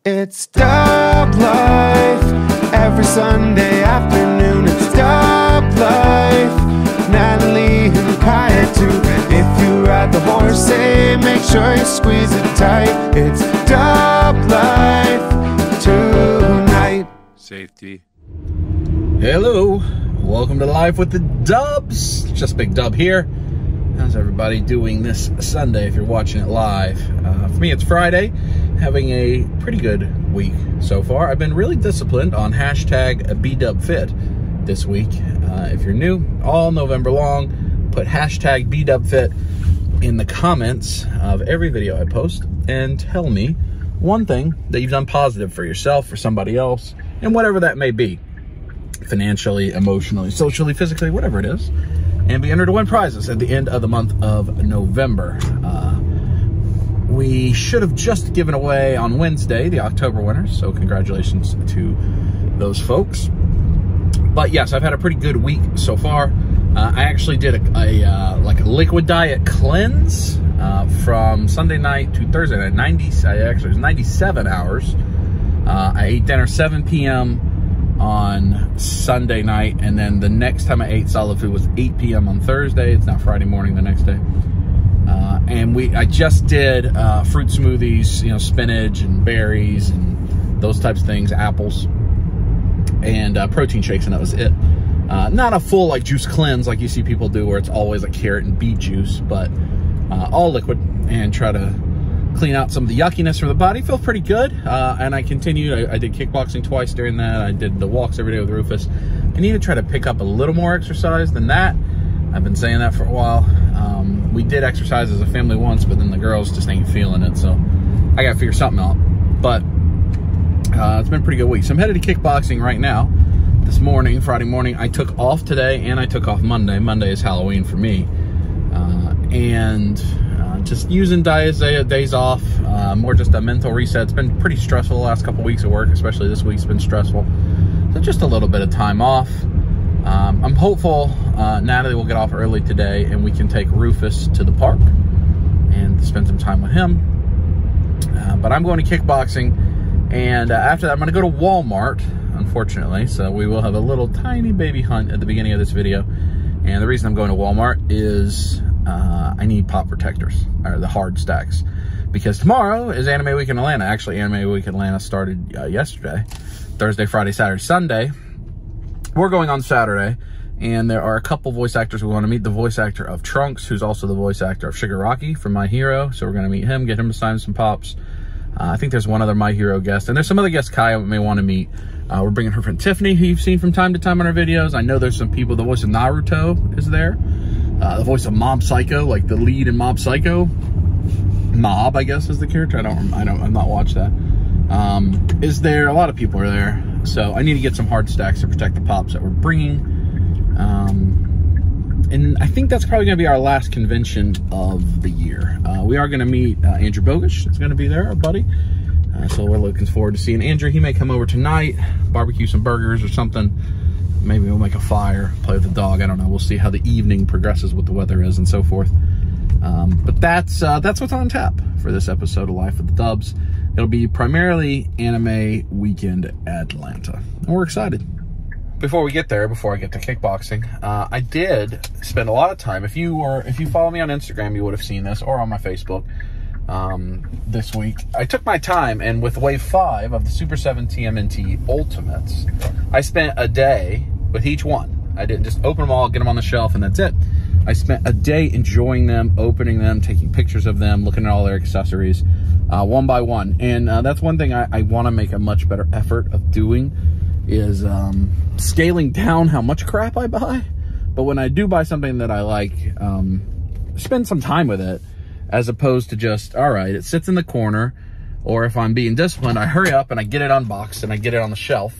It's Dub Life, every Sunday afternoon. It's Dub Life, Natalie and Kaya too. If you ride the horse, hey, make sure you squeeze it tight. It's Dub Life tonight. Safety. Hello, welcome to Life with the Dubs. Just Big Dub here. How's everybody doing this Sunday if you're watching it live? For me, it's Friday. Having a pretty good week so far. I've been really disciplined on hashtag bdubfit this week. If you're new, all November long, put hashtag bdubfit in the comments of every video I post and tell me one thing that you've done positive for yourself, for somebody else, and whatever that may be. Financially, emotionally, socially, physically, whatever it is. And be entered to win prizes at the end of the month of November. We should have just given away on Wednesday the October winners, so congratulations to those folks. But yes, I've had a pretty good week so far. I actually did a liquid diet cleanse from Sunday night to Thursday night. Actually, it was 97 hours. I ate dinner 7 p.m. on Sunday night, and then the next time I ate solid food was 8 p.m. on Thursday. It's now Friday morning the next day. And I just did fruit smoothies, you know, spinach and berries and those types of things, apples, and protein shakes, and that was it. Not a full like juice cleanse like you see people do where it's always like carrot and beet juice, but all liquid, and try to clean out some of the yuckiness from the body. Feel pretty good. And I continued. I did kickboxing twice during that. I did the walks every day with Rufus. I need to try to pick up a little more exercise than that. I've been saying that for a while. We did exercise as a family once, but then the girls just ain't feeling it, so I gotta figure something out. But it's been a pretty good week. So I'm headed to kickboxing right now. This morning, Friday morning, I took off today and I took off Monday. Monday is Halloween for me. Just using days off, more just a mental reset. It's been pretty stressful the last couple of weeks of work, especially this week's been stressful. So just a little bit of time off. I'm hopeful Natalie will get off early today and we can take Rufus to the park and spend some time with him. But I'm going to kickboxing, and after that I'm going to go to Walmart, unfortunately. So we will have a little tiny baby hunt at the beginning of this video. And the reason I'm going to Walmart is I need pop protectors, or the hard stacks, because tomorrow is Anime Week in Atlanta. Actually, Anime Week in Atlanta started yesterday, Thursday, Friday, Saturday, Sunday. We're going on Saturday, and there are a couple voice actors we want to meet. The voice actor of Trunks, who's also the voice actor of Shigaraki from My Hero. So we're going to meet him, get him to sign some pops. I think there's one other My Hero guest, and there's some other guests Kaya may want to meet. We're bringing her friend Tiffany, who you've seen from time to time on our videos. I know there's some people. The voice of Naruto is there. The voice of Mob Psycho, like the lead in Mob Psycho. Mob, I guess, is the character. I've not watched that. Is there? A lot of people are there. So I need to get some hard stacks to protect the pops that we're bringing. And I think that's probably going to be our last convention of the year. We are going to meet Andrew Bogish. It's going to be there, our buddy. So we're looking forward to seeing Andrew. He may come over tonight, barbecue some burgers or something. Maybe we'll make a fire, play with the dog. I don't know. We'll see how the evening progresses, what the weather is, and so forth. But that's what's on tap for this episode of Life with the Dubs. It'll be primarily Anime Weekend Atlanta, and we're excited. Before we get there, before I get to kickboxing, I did spend a lot of time. If you follow me on Instagram, you would have seen this, or on my Facebook. This week, I took my time, and with Wave 5 of the Super 7 TMNT Ultimates, I spent a day with each one. I didn't just open them all, get them on the shelf, and that's it. I spent a day enjoying them, opening them, taking pictures of them, looking at all their accessories, one by one. And that's one thing I want to make a much better effort of doing, is scaling down how much crap I buy. But when I do buy something that I like, spend some time with it, as opposed to just, all right, it sits in the corner. Or if I'm being disciplined, I hurry up and I get it unboxed and I get it on the shelf.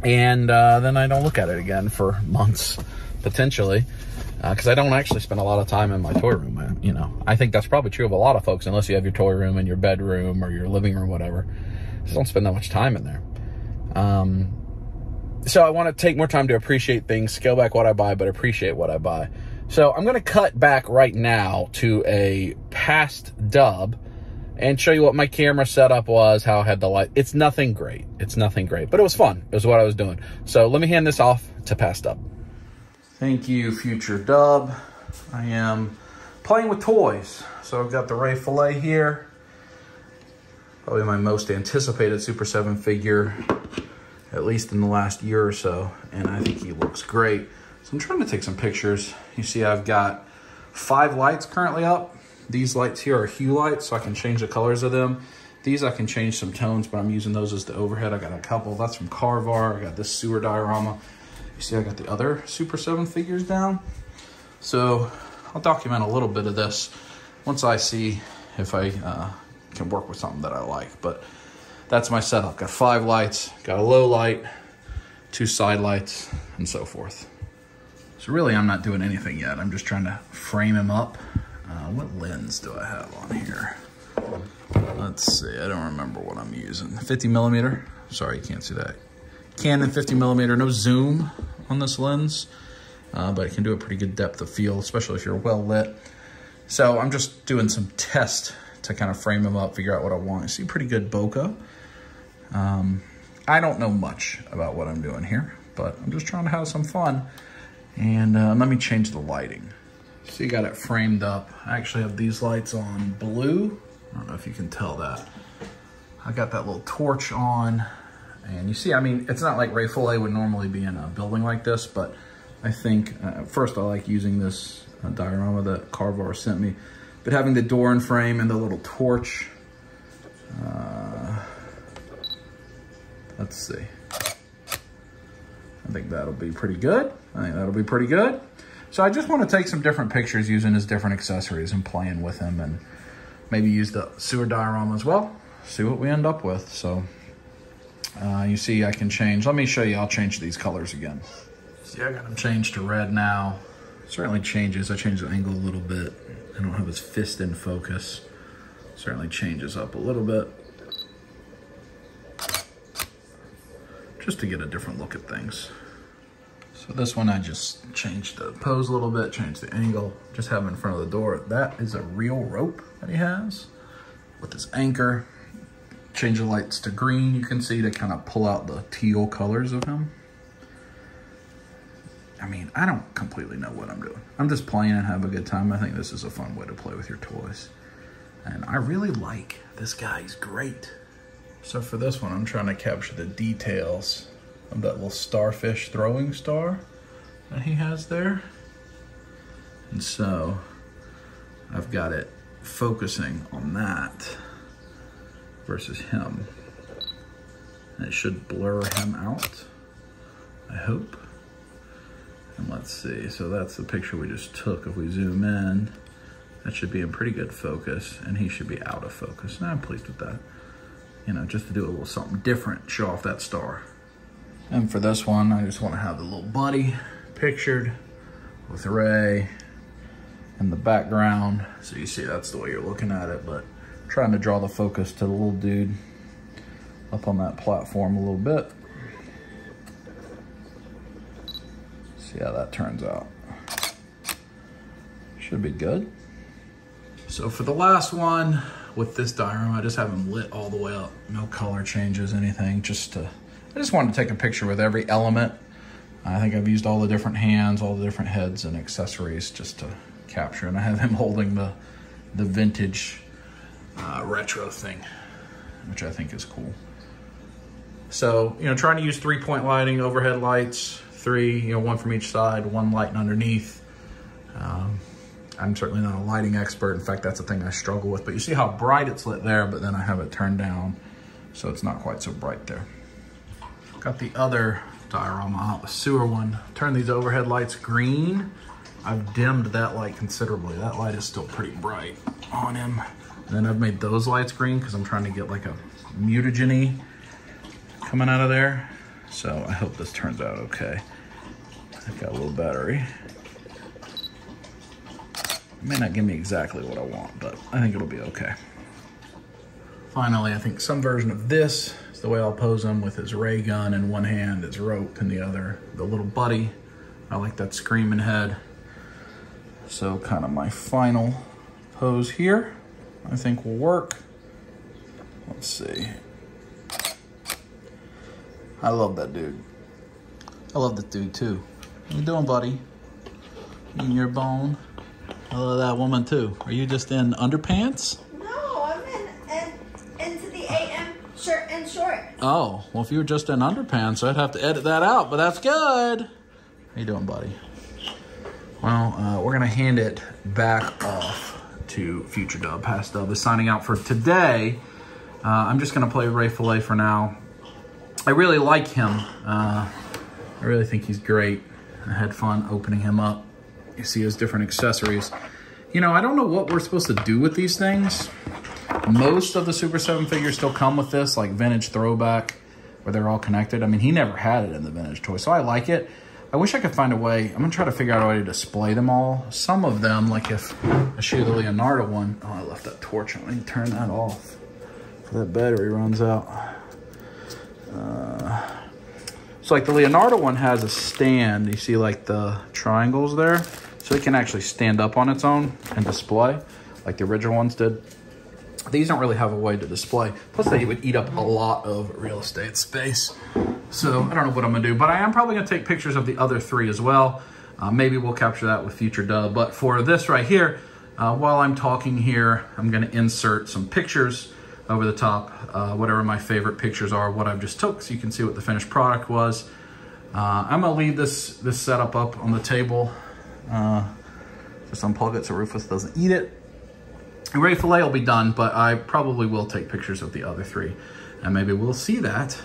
And then I don't look at it again for months, potentially. Because I don't actually spend a lot of time in my toy room. You know, I think that's probably true of a lot of folks, unless you have your toy room in your bedroom or your living room, whatever. Just don't spend that much time in there. So I want to take more time to appreciate things, scale back what I buy, but appreciate what I buy. So I'm going to cut back right now to a past dub and show you what my camera setup was, how I had the light. It's nothing great. It's nothing great, but it was fun. It was what I was doing. So let me hand this off to Past Dub. Thank you, future Dub. I am playing with toys. So I've got the Ray Fillet here. Probably my most anticipated Super 7 figure, at least in the last year or so. And I think he looks great. So I'm trying to take some pictures. You see I've got 5 lights currently up. These lights here are hue lights, so I can change the colors of them. These I can change some tones, but I'm using those as the overhead. I got a couple. That's from Carvar. I got this sewer diorama. You see I got the other Super 7 figures down. So I'll document a little bit of this once I see if I can work with something that I like. But that's my setup. Got 5 lights, got a low light, 2 side lights, and so forth. So really I'm not doing anything yet. I'm just trying to frame him up. What lens do I have on here? Let's see, I don't remember what I'm using. 50 millimeter, sorry, you can't see that. Canon 50 millimeter, no zoom on this lens, but it can do a pretty good depth of field, especially if you're well lit. So I'm just doing some tests to kind of frame them up, figure out what I want. I see pretty good bokeh. I don't know much about what I'm doing here, but I'm just trying to have some fun. And let me change the lighting. So you got it framed up. I actually have these lights on blue. I don't know if you can tell that. I got that little torch on. And you see, I mean, it's not like Ray Fillet would normally be in a building like this, but I think, first I like using this diorama that Carvar sent me. But having the door in frame and the little torch, let's see. I think that'll be pretty good. So I just want to take some different pictures using his different accessories and playing with him, and maybe use the sewer diorama as well. See what we end up with. So you see I can change. Let me show you. I'll change these colors again. See, I got them changed to red now. Certainly changes. I changed the angle a little bit. I don't have his fist in focus. Certainly changes up a little bit. Just to get a different look at things. So this one I just changed the pose a little bit, changed the angle, just have him in front of the door. That is a real rope that he has with his anchor. Change the lights to green, you can see, to kind of pull out the teal colors of him. I mean, I don't completely know what I'm doing. I'm just playing and have a good time. I think this is a fun way to play with your toys. And I really like this guy, he's great. So for this one, I'm trying to capture the details of that little starfish throwing star that he has there. And so I've got it focusing on that versus him. And it should blur him out, I hope. And let's see, so that's the picture we just took. If we zoom in, that should be in pretty good focus, and he should be out of focus. And I'm pleased with that. You know, just to do a little something different, show off that star. And for this one, I just want to have the little buddy pictured with Ray in the background. So you see that's the way you're looking at it, but trying to draw the focus to the little dude up on that platform a little bit. See how that turns out. Should be good. So for the last one, with this diorama, I just have them lit all the way up. No color changes, anything. I just wanted to take a picture with every element. I think I've used all the different hands, all the different heads and accessories just to capture. And I have him holding the vintage retro thing, which I think is cool. So, you know, trying to use 3-point lighting, overhead lights, 3, you know, 1 from each side, 1 lighting underneath. I'm certainly not a lighting expert. In fact, that's the thing I struggle with. But you see how bright it's lit there, but then I have it turned down, so it's not quite so bright there. Got the other diorama out, the sewer one. Turn these overhead lights green. I've dimmed that light considerably. That light is still pretty bright on him. And then I've made those lights green because I'm trying to get like a mutagen-y coming out of there. So I hope this turns out okay. I've got a little battery. It may not give me exactly what I want, but I think it'll be okay. Finally, I think some version of this is the way I'll pose him, with his ray gun in one hand, his rope in the other, the little buddy. I like that screaming head. So kind of my final pose here, I think will work. Let's see. I love that dude. I love that dude too. How you doing, buddy? Eating your bone? I love that woman too. Are you just in underpants? No, I'm into the AM shirt and shorts. Oh, well, if you were just in underpants, I'd have to edit that out, but that's good. How you doing, buddy? Well, we're gonna hand it back off to Future Dub. Past Dub is signing out for today. I'm just gonna play Ray Fillet for now. I really like him. I really think he's great. I had fun opening him up. You see his different accessories. You know, I don't know what we're supposed to do with these things. Most of the Super 7 figures still come with this, like vintage throwback, where they're all connected. I mean, he never had it in the vintage toy, so I like it. I wish I could find a way. I'm gonna try to figure out a way to display them all. Some of them, like if I show you the Leonardo one. Oh, I left that torch on. I need to turn that off before that battery runs out. So like the Leonardo one has a stand. You see like the triangles there? So it can actually stand up on its own and display like the original ones did. These don't really have a way to display. Plus they would eat up a lot of real estate space. So I don't know what I'm gonna do, but I am probably gonna take pictures of the other three as well. Maybe we'll capture that with Future Dub. But for this right here, while I'm talking here, I'm gonna insert some pictures over the top, whatever my favorite pictures are, what I've just took, so you can see what the finished product was. I'm gonna leave this setup up on the table. Just unplug it so Rufus doesn't eat it. Ray Fillet will be done, but I probably will take pictures of the other three. And maybe we'll see that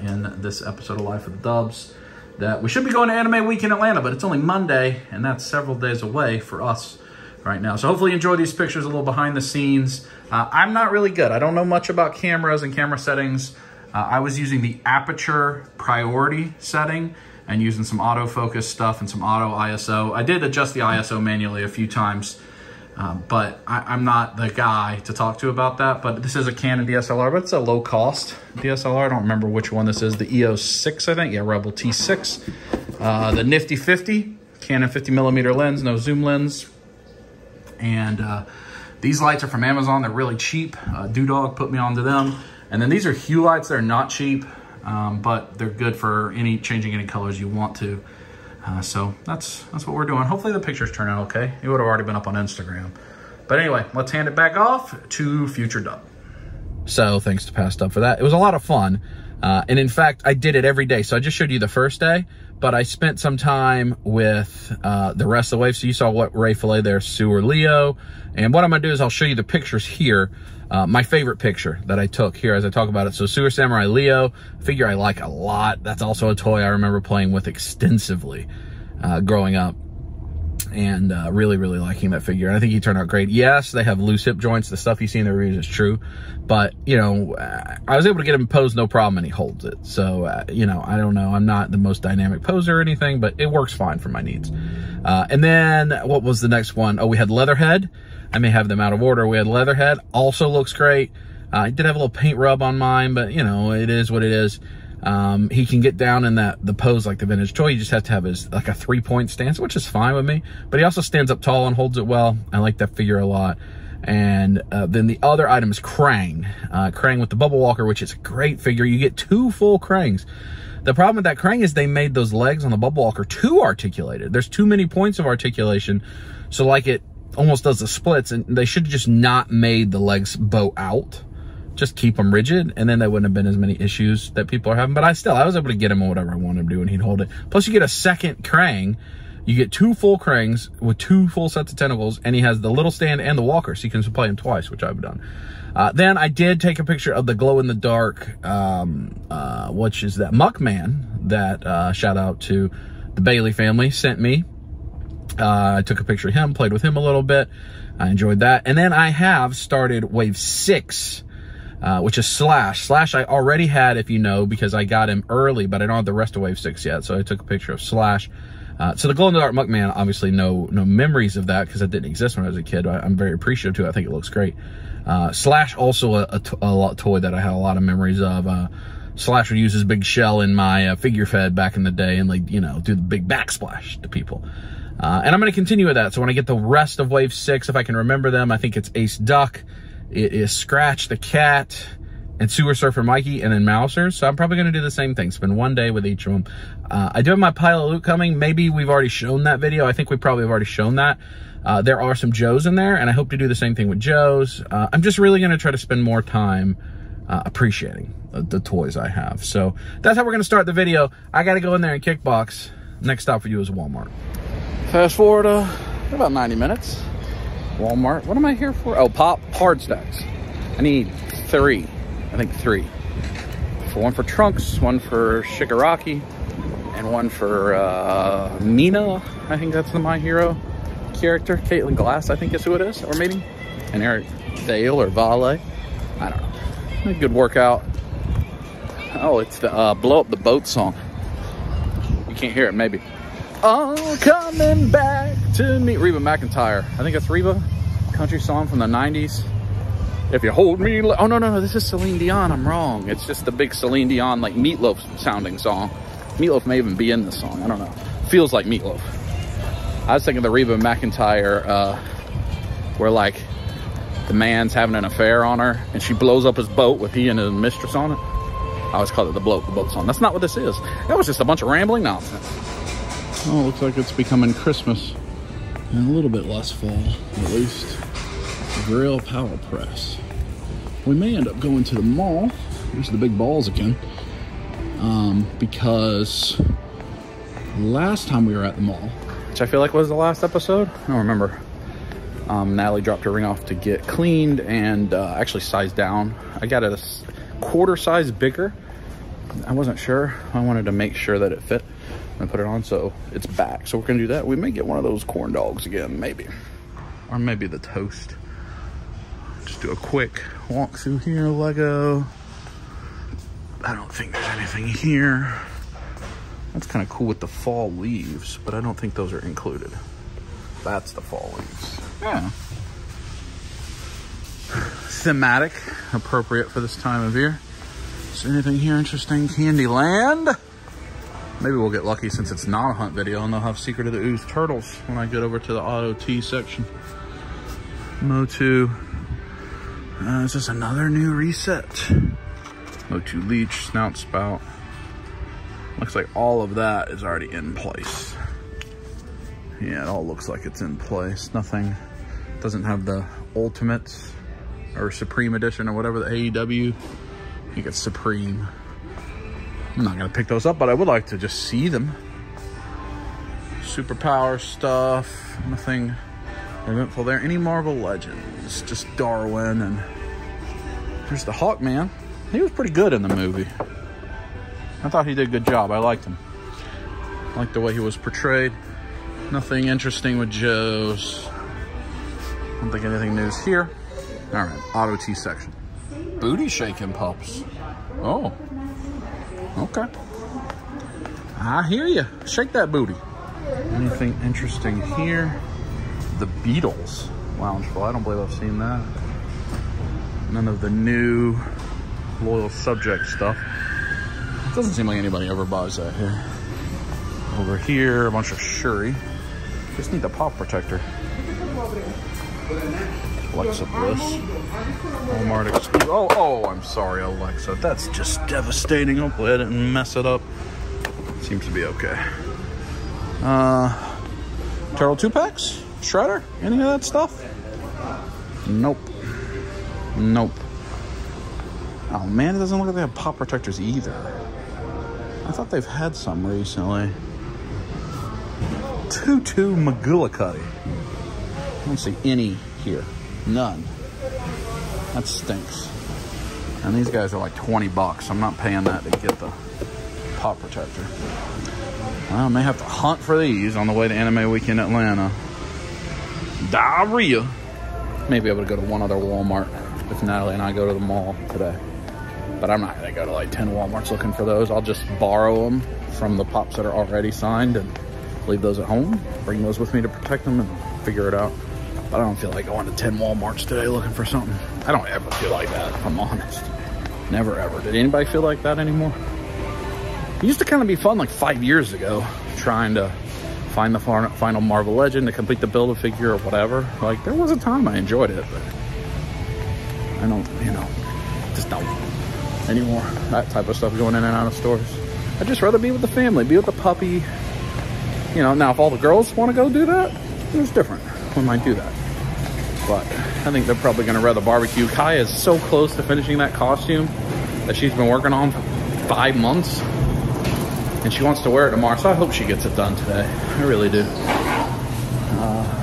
in this episode of Life of the Dubs. That we should be going to Anime Week in Atlanta, but it's only Monday, and that's several days away for us right now. So hopefully you enjoy these pictures, a little behind the scenes. I'm not really good. I don't know much about cameras and camera settings. I was using the aperture priority setting and using some autofocus stuff and some auto ISO. I did adjust the ISO manually a few times, but I'm not the guy to talk to about that. But this is a Canon DSLR, but it's a low cost DSLR. I don't remember which one this is. The EOS 6, I think. Yeah, Rebel T6. The Nifty 50, Canon 50mm lens, no zoom lens. And these lights are from Amazon. They're really cheap. Doodog put me onto them. And then these are Hue lights. They're not cheap, but they're good for changing any colors you want to. So that's what we're doing. Hopefully the pictures turn out okay. It would have already been up on Instagram. But anyway, let's hand it back off to Future Dub. So thanks to Past Dub for that. It was a lot of fun. And in fact, I did it every day. So I just showed you the first day, but I spent some time with the rest of the wave. So you saw what Ray Fillet there, Sue or Leo. And what I'm gonna do is I'll show you the pictures here. My favorite picture that I took here as I talk about it. So Sewer Samurai Leo, figure I like a lot. That's also a toy I remember playing with extensively growing up. And really, really liking that figure. And I think he turned out great. Yes, they have loose hip joints. The stuff you see in the reviews is true. But, you know, I was able to get him posed no problem, and he holds it. So, you know, I don't know. I'm not the most dynamic poser or anything, but it works fine for my needs. And then what was the next one? Oh, we had Leatherhead. I may have them out of order. We had Leatherhead. Also looks great. I did have a little paint rub on mine, but, you know, it is what it is. He can get down in the pose like the vintage toy. You just have to have his like a 3-point stance, which is fine with me. But he also stands up tall and holds it well. I like that figure a lot. And then the other item is Krang. Krang with the Bubble Walker, which is a great figure. You get 2 full Krangs. The problem with that Krang is they made those legs on the Bubble Walker too articulated. There's too many points of articulation. So like it almost does the splits, and they should have just not made the legs bow out. Just keep them rigid, and then there wouldn't have been as many issues that people are having. But I was able to get him whatever I wanted him to do, and he'd hold it. Plus, you get a second Krang. You get 2 full Krangs with 2 full sets of tentacles, and he has the little stand and the walker, so you can play him twice, which I've done. Then I did take a picture of the glow-in-the-dark, which is that Muckman that, shout out to the Bailey family, sent me. I took a picture of him, played with him a little bit. I enjoyed that. And then I have started Wave 6, which is Slash. Slash I already had, if you know, because I got him early, but I don't have the rest of Wave 6 yet, so I took a picture of Slash. So the glow-in-the-dark Muckman, obviously no memories of that because that didn't exist when I was a kid. I'm very appreciative to it. I think it looks great. Slash also a toy that I had a lot of memories of. Slash would use his big shell in my figure fed back in the day and, like, you know, do the big backsplash to people. And I'm going to continue with that. So when I get the rest of Wave 6, if I can remember them, I think it's Ace Duck. It is Scratch the Cat. and Sewer Surfer Mikey, and then Mousers. So I'm probably going to do the same thing. Spend one day with each of them. I do have my pile of loot coming. Maybe we've already shown that video. I think we probably have already shown that. There are some Joes in there, and I hope to do the same thing with Joes. I'm just really going to try to spend more time appreciating the toys I have. So that's how we're going to start the video. I got to go in there and kickbox. Next stop for you is Walmart. Fast forward about 90 minutes. Walmart. What am I here for? Oh, pop hard stacks. I need 3. I think 3. One for Trunks, one for Shigaraki, and one for Nina. I think that's the My Hero character. Caitlin Glass, I think is who it is. Or maybe and Eric Vale or Vale. I don't know. A good workout. Oh, it's the Blow Up the Boat song. You can't hear it, maybe. Oh, coming back to me. Reba McEntire. I think it's Reba. Country song from the 90s. If you hold me, oh no, this is Celine Dion. I'm wrong. It's just the big Celine Dion, like Meatloaf sounding song. Meatloaf may even be in the song. I don't know. Feels like Meatloaf. I was thinking the Reba McEntire, where like the man's having an affair on her, and she blows up his boat with he and his mistress on it. I always call it the Blow Up the Boat song. That's not what this is. That was just a bunch of rambling nonsense. Oh, looks like it's becoming Christmas and a little bit less fall, at least. Grill Power Press. We may end up going to the mall. Here's the big balls again. Because last time we were at the mall, which I feel like was the last episode, I don't remember. Natalie dropped her ring off to get cleaned and actually sized down. I got it a quarter size bigger. I wasn't sure. I wanted to make sure that it fit and put it on, so it's back. So we're gonna do that. We may get one of those corn dogs again, maybe. Or maybe the toast. Just do a quick walk through here. Lego. I don't think there's anything here. That's kind of cool with the fall leaves, but I don't think those are included. That's the fall leaves. Yeah. Thematic, appropriate for this time of year. Is there anything here interesting? Candyland. Maybe we'll get lucky since it's not a hunt video and they'll have Secret of the Ooze turtles when I get over to the Auto T section. Motu. Is this another new reset? Motu Leech, Snout Spout. Looks like all of that is already in place. Yeah, it all looks like it's in place. Nothing, doesn't have the Ultimates or Supreme Edition or whatever, the AEW. I think it's Supreme. I'm not gonna pick those up, but I would like to just see them. Superpower stuff, nothing eventful there. Any Marvel Legends, just Darwin, and there's the Hawkman. He was pretty good in the movie. I thought he did a good job. I liked him. I liked the way he was portrayed. Nothing interesting with Joe's. I don't think anything new's here. All right, Auto T section. Booty shaking pups. Oh, okay. I hear you. Shake that booty. Anything interesting here? The Beatles Loungeful. I don't believe I've seen that. None of the new Loyal Subject stuff. It doesn't seem like anybody ever buys that here. Over here, a bunch of Shuri. Just need the pop protector. Alexa Bliss. Walmart exclusive. Oh, I'm sorry, Alexa. That's just devastating. Hopefully I didn't mess it up. Seems to be okay. Turtle 2-packs? Shredder? Any of that stuff? Nope. Nope. Oh man, it doesn't look like they have pop protectors either. I thought they've had some recently. Tutu McGillicuddy. I don't see any here. None. That stinks. And these guys are like 20 bucks. I'm not paying that to get the pop protector. Well, I may have to hunt for these on the way to Anime Week in Atlanta. Diarrhea. May be able to go to one other Walmart if Natalie and I go to the mall today. But I'm not going to go to like 10 Walmarts looking for those. I'll just borrow them from the pops that are already signed and leave those at home. Bring those with me to protect them and figure it out. But I don't feel like going to 10 Walmarts today looking for something. I don't ever feel like that, if I'm honest. Never ever. Did anybody feel like that anymore? It used to kind of be fun like 5 years ago, trying to find the final Marvel Legend to complete the Build-A-Figure or whatever. Like, there was a time I enjoyed it, but I don't, you know, just don't. anymore. That type of stuff going in and out of stores. I'd just rather be with the family, be with the puppy. You know, now if all the girls want to go do that, it's different. We might do that. But I think they're probably going to rather barbecue. Kaya is so close to finishing that costume that she's been working on for 5 months. And she wants to wear it tomorrow, so I hope she gets it done today. I really do.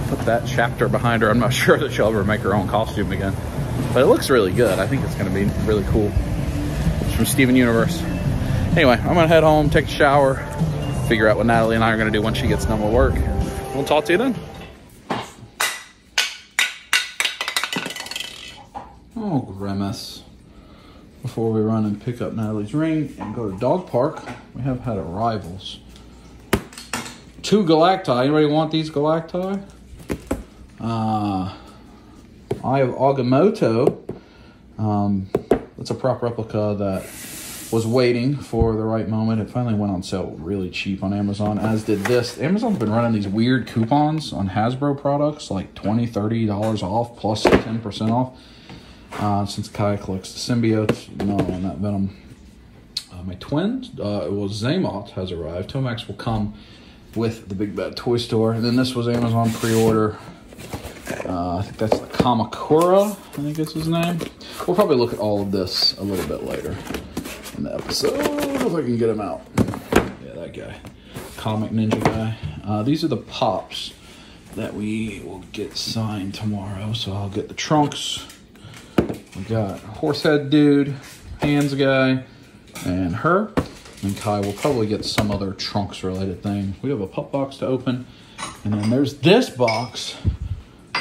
Put that chapter behind her. I'm not sure that she'll ever make her own costume again. But it looks really good. I think it's going to be really cool. It's from Steven Universe. Anyway, I'm going to head home, take a shower, figure out what Natalie and I are going to do when she gets done with work. We'll talk to you then. Oh, grimace. Before we run and pick up Natalie's ring and go to dog park, we have had arrivals. 2 Galacti. Anybody want these Galacti? I have Agamotto. It's a prop replica that was waiting for the right moment. It finally went on sale really cheap on Amazon, as did this. Amazon's been running these weird coupons on Hasbro products, like $20, $30 off, plus 10% off. Since Kaya collects the symbiotes, no, on that Venom. My twins, Zaymot has arrived. Tomax will come with the Big Bad Toy Store. And then this was Amazon pre-order. I think that's the Kamakura, I think it's his name. We'll probably look at all of this a little bit later in the episode, if I can get him out. Yeah, that guy. Comic Ninja guy. These are the pops that we will get signed tomorrow. So I'll get the trunks. We got Horsehead Dude, Hands guy, and her. And Kai will probably get some other trunks related thing. We have a pup box to open. And then there's this box,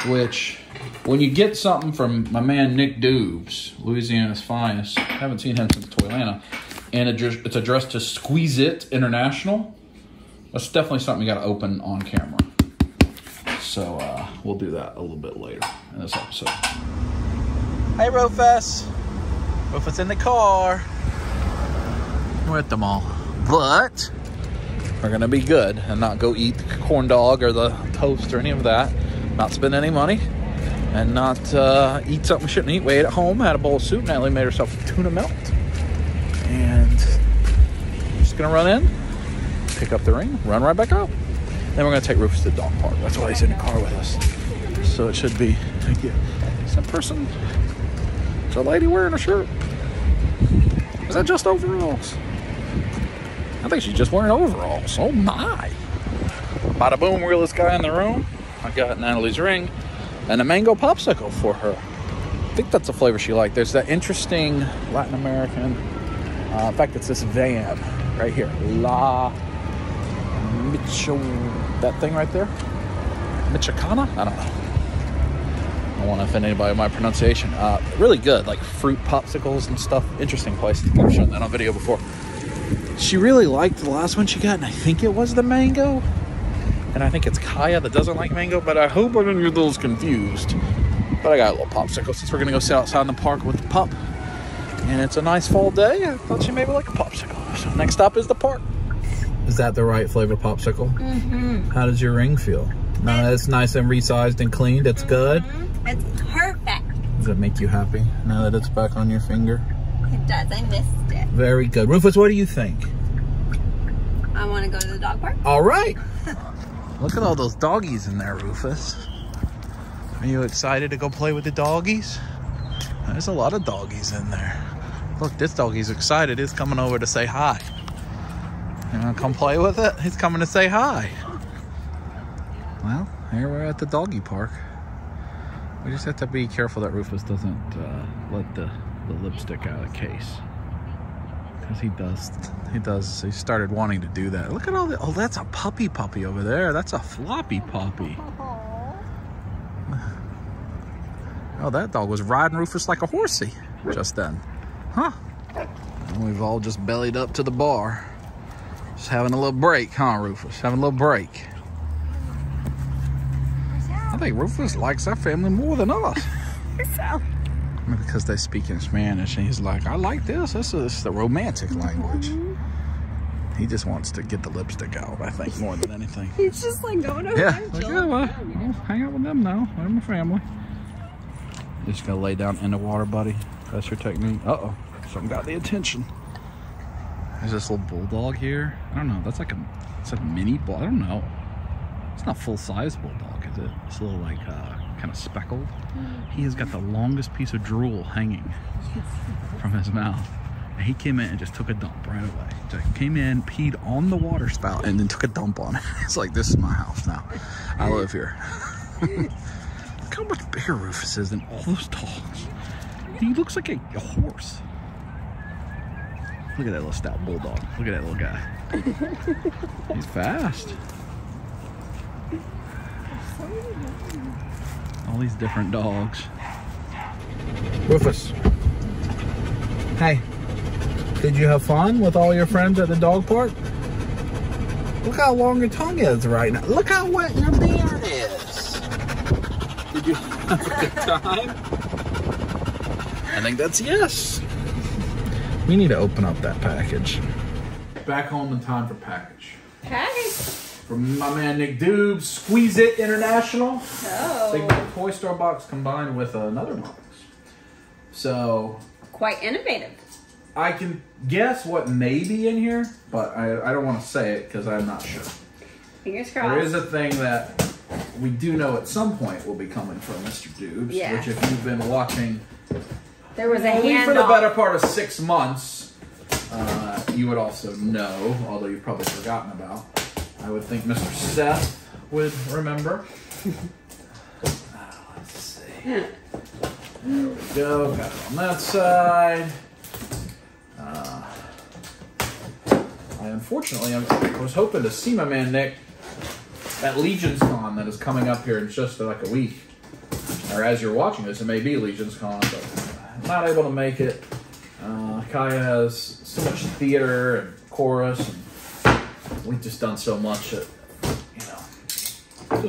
which when you get something from my man Nick Doobs, Louisiana's finest, I haven't seen him since Toylanta, and it's addressed to Squeeze It International, that's definitely something you got to open on camera. So we'll do that a little bit later in this episode. Hey Rufus. Rufus in the car. We're at the mall, but we're gonna be good and not go eat the corn dog or the toast or any of that. Not spend any money and not eat something we shouldn't eat. We ate at home, had a bowl of soup. Natalie made herself a tuna melt. And we're just gonna run in, pick up the ring, run right back out. Then we're gonna take Rufus to the dog park. That's why he's in the car with us. So it should be, thank you. Is that person, is a lady wearing a shirt? Is that just overalls? I think she's just wearing overalls. Oh my. Bada boom, we're this guy in the room. I got Natalie's ring and a mango popsicle for her. I think that's the flavor she liked. There's that interesting Latin American, in fact, it's this van right here. La Micho, that thing right there. Michoacana? I don't know. I don't want to offend anybody with my pronunciation. Really good, like fruit popsicles and stuff. Interesting place. I've shown that on video before. She really liked the last one she got, and I think it was the mango. And I think it's Kaya that doesn't like mango, but I hope I didn't get those confused. But I got a little popsicle since we're going to go sit outside in the park with the pup. And it's a nice fall day. I thought she maybe like a popsicle. So next stop is the park. Is that the right flavor popsicle? Mm-hmm. How does your ring feel? Now that it's nice and resized and cleaned, it's good? It's perfect. Does it make you happy now that it's back on your finger? It does. I missed it. Very good. Rufus, what do you think? I want to go to the dog park. All right. Look at all those doggies in there, Rufus. Are you excited to go play with the doggies? There's a lot of doggies in there. Look, this doggie's excited. He's coming over to say hi. You want to come play with it? He's coming to say hi. Well, here we're at the doggy park. We just have to be careful that Rufus doesn't let the lipstick out of the case. Because he started wanting to do that. Look at all the, oh, that's a puppy over there. That's a floppy puppy. Oh, that dog was riding Rufus like a horsey just then. Huh? And we've all just bellied up to the bar. Just having a little break, huh, Rufus? Having a little break. I think Rufus likes our family more than us. So. Because they speak in Spanish, and he's like, I like this. This is the romantic language. He just wants to get the lipstick out, I think, more than anything. He's just like going over there. Like, yeah, well, hang out with them now. They're my family. Just gonna lay down in the water, buddy. That's your technique. Uh-oh. Something got the attention. There's this little bulldog here. I don't know. That's like a mini bull. I don't know. It's not full-size bulldog, is it? It's a little like kind of speckled. He has got the longest piece of drool hanging from his mouth. And he came in and just took a dump right away. Just came in, peed on the water spout, and then took a dump on it. It's like, this is my house now. I live here. Look how much bigger Rufus is than all those dogs. He looks like a horse. Look at that little stout bulldog. Look at that little guy. He's fast. All these different dogs. Rufus. Hey. Did you have fun with all your friends at the dog park? Look how long your tongue is right now. Look how wet your beard is. Did you have a good time? I think that's yes. We need to open up that package. Back home in time for package. Hey. From my man Nick Doobs, Squeeze It International. Oh. Big Big Toy Store box combined with another box. So. Quite innovative. I can guess what may be in here, but I don't want to say it because I'm not sure. Fingers crossed. There is a thing that we do know at some point will be coming from Mr. Doobs, Yeah. which if you've been watching There was a hand for the better part of 6 months, you would also know, although you've probably forgotten about. I would think Mr. Seth would remember. Let's see. There we go. Got it on that side. Unfortunately, I was hoping to see my man Nick at Legion's Con that is coming up here in just like a week. Or as you're watching this, it may be Legion's Con, but I'm not able to make it. Kaya has so much theater and chorus, and we've just done so much that, you know, just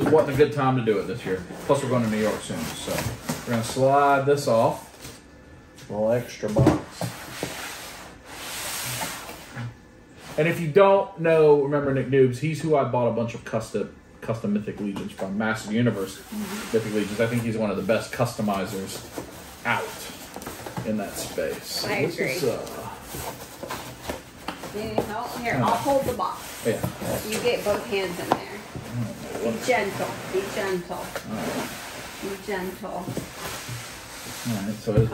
wasn't a good time to do it this year. Plus, we're going to New York soon, so we're going to slide this off. A little extra box. And if you don't know, remember Nick Doobs, he's who I bought a bunch of custom Mythic Legions from, Massive Universe Mythic Legions. I think he's one of the best customizers out in that space. I agree. Here, I'll hold the box. Yeah. You get both hands in there. Be gentle. Be gentle. Be gentle. All right, so it's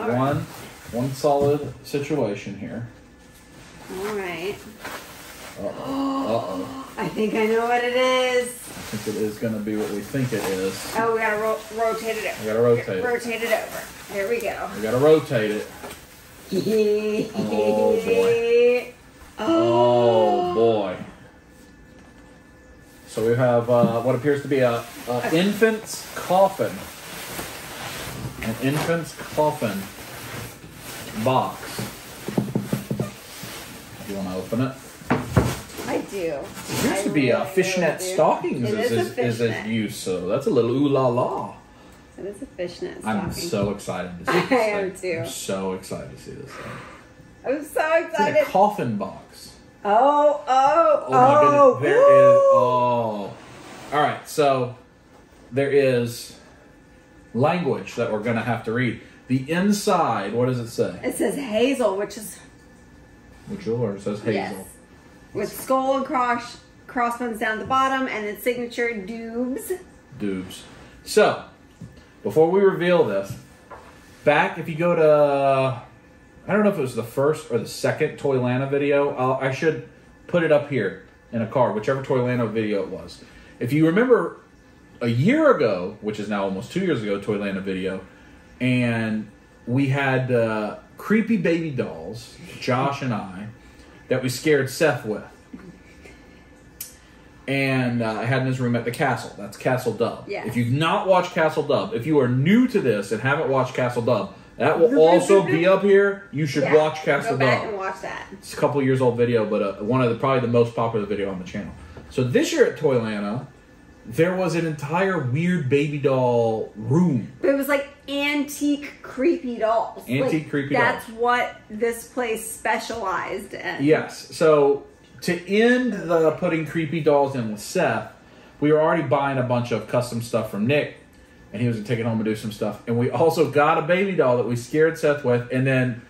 one solid situation here. All right. Uh-oh. I think I know what it is. I think it is going to be what we think it is. Oh, we gotta rotate it over. We gotta rotate it. Rotate it over. There we go. We got to rotate it. Oh, boy. Oh, boy. So we have what appears to be a infant's coffin. An infant's coffin box. Do you want to open it? I do. It appears to be fishnet stockings is his use, so that's a little ooh la la. It is a fishnet stocking. I'm so excited to see this I thing. am too. I'm so excited to see this thing. I'm so It's in excited. a coffin box. Oh my goodness. There is, all right, so there is language that we're going to have to read. The inside, what does it say? It says Hazel, which is... Which or it says Hazel. Yes. With skull and crossbones down the bottom, and its signature, Doobs. Doobs. So, before we reveal this, back, if you go to... I don't know if it was the first or the second Toylanta video. I should put it up here in a card, whichever Toylanta video it was. If you remember a year ago, which is now almost 2 years ago, Toylanta video, and we had creepy baby dolls, Josh and I, that we scared Seth with. And I had in his room at the castle. That's Castle Dub. Yeah. If you've not watched Castle Dub, if you are new to this and haven't watched Castle Dub, that will also be up here. You should watch Castle Go back Dub. and watch that. It's a couple years old video, but one of the probably the most popular video on the channel. So this year at Toylanta, there was an entire weird baby doll room. But it was like antique creepy dolls. Antique creepy dolls. That's what this place specialized in. Yes. So to end the putting creepy dolls in with Seth, we were already buying a bunch of custom stuff from Nick, and he was going to take it home and do some stuff. And we also got a baby doll that we scared Seth with, and then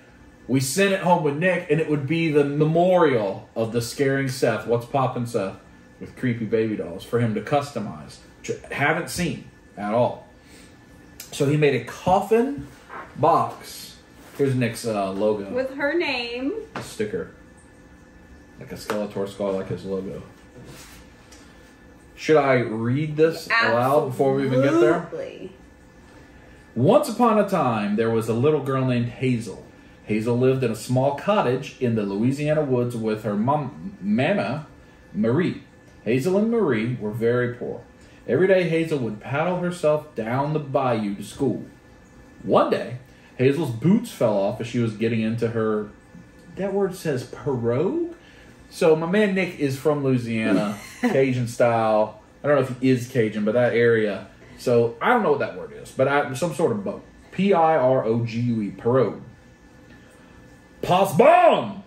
We sent it home with Nick, and it would be the memorial of the scaring Seth, what's poppin' Seth, with creepy baby dolls for him to customize. Which I haven't seen at all. So he made a coffin box. Here's Nick's logo. With her name. A sticker. Like a Skeletor skull, like his logo. Should I read this aloud before we even get there? Absolutely. Once upon a time, there was a little girl named Hazel. Hazel lived in a small cottage in the Louisiana woods with her mama, Marie. Hazel and Marie were very poor. Every day, Hazel would paddle herself down the bayou to school. One day, Hazel's boots fell off as she was getting into her, that word says pirogue? So my man Nick is from Louisiana, Cajun style. I don't know if he is Cajun, but that area. So I don't know what that word is, but some sort of boat. P-I-R-O-G-U-E, pirogue. Passe bon!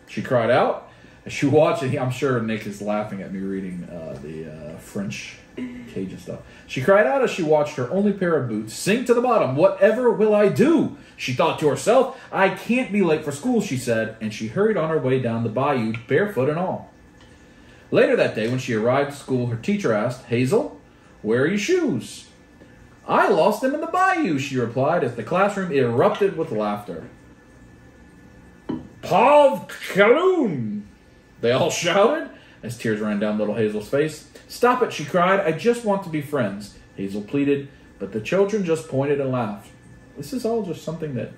She cried out. As she watched it, I'm sure Nick is laughing at me reading the French Cajun stuff. She cried out as she watched her only pair of boots sink to the bottom. Whatever will I do? She thought to herself. I can't be late for school, she said, and she hurried on her way down the bayou, barefoot and all. Later that day, when she arrived at school, her teacher asked, Hazel, where are your shoes? I lost them in the bayou, she replied, as the classroom erupted with laughter. Pauvre Caloon! They all shouted as tears ran down little Hazel's face. Stop it, she cried. I just want to be friends, Hazel pleaded, but the children just pointed and laughed. This is all just something that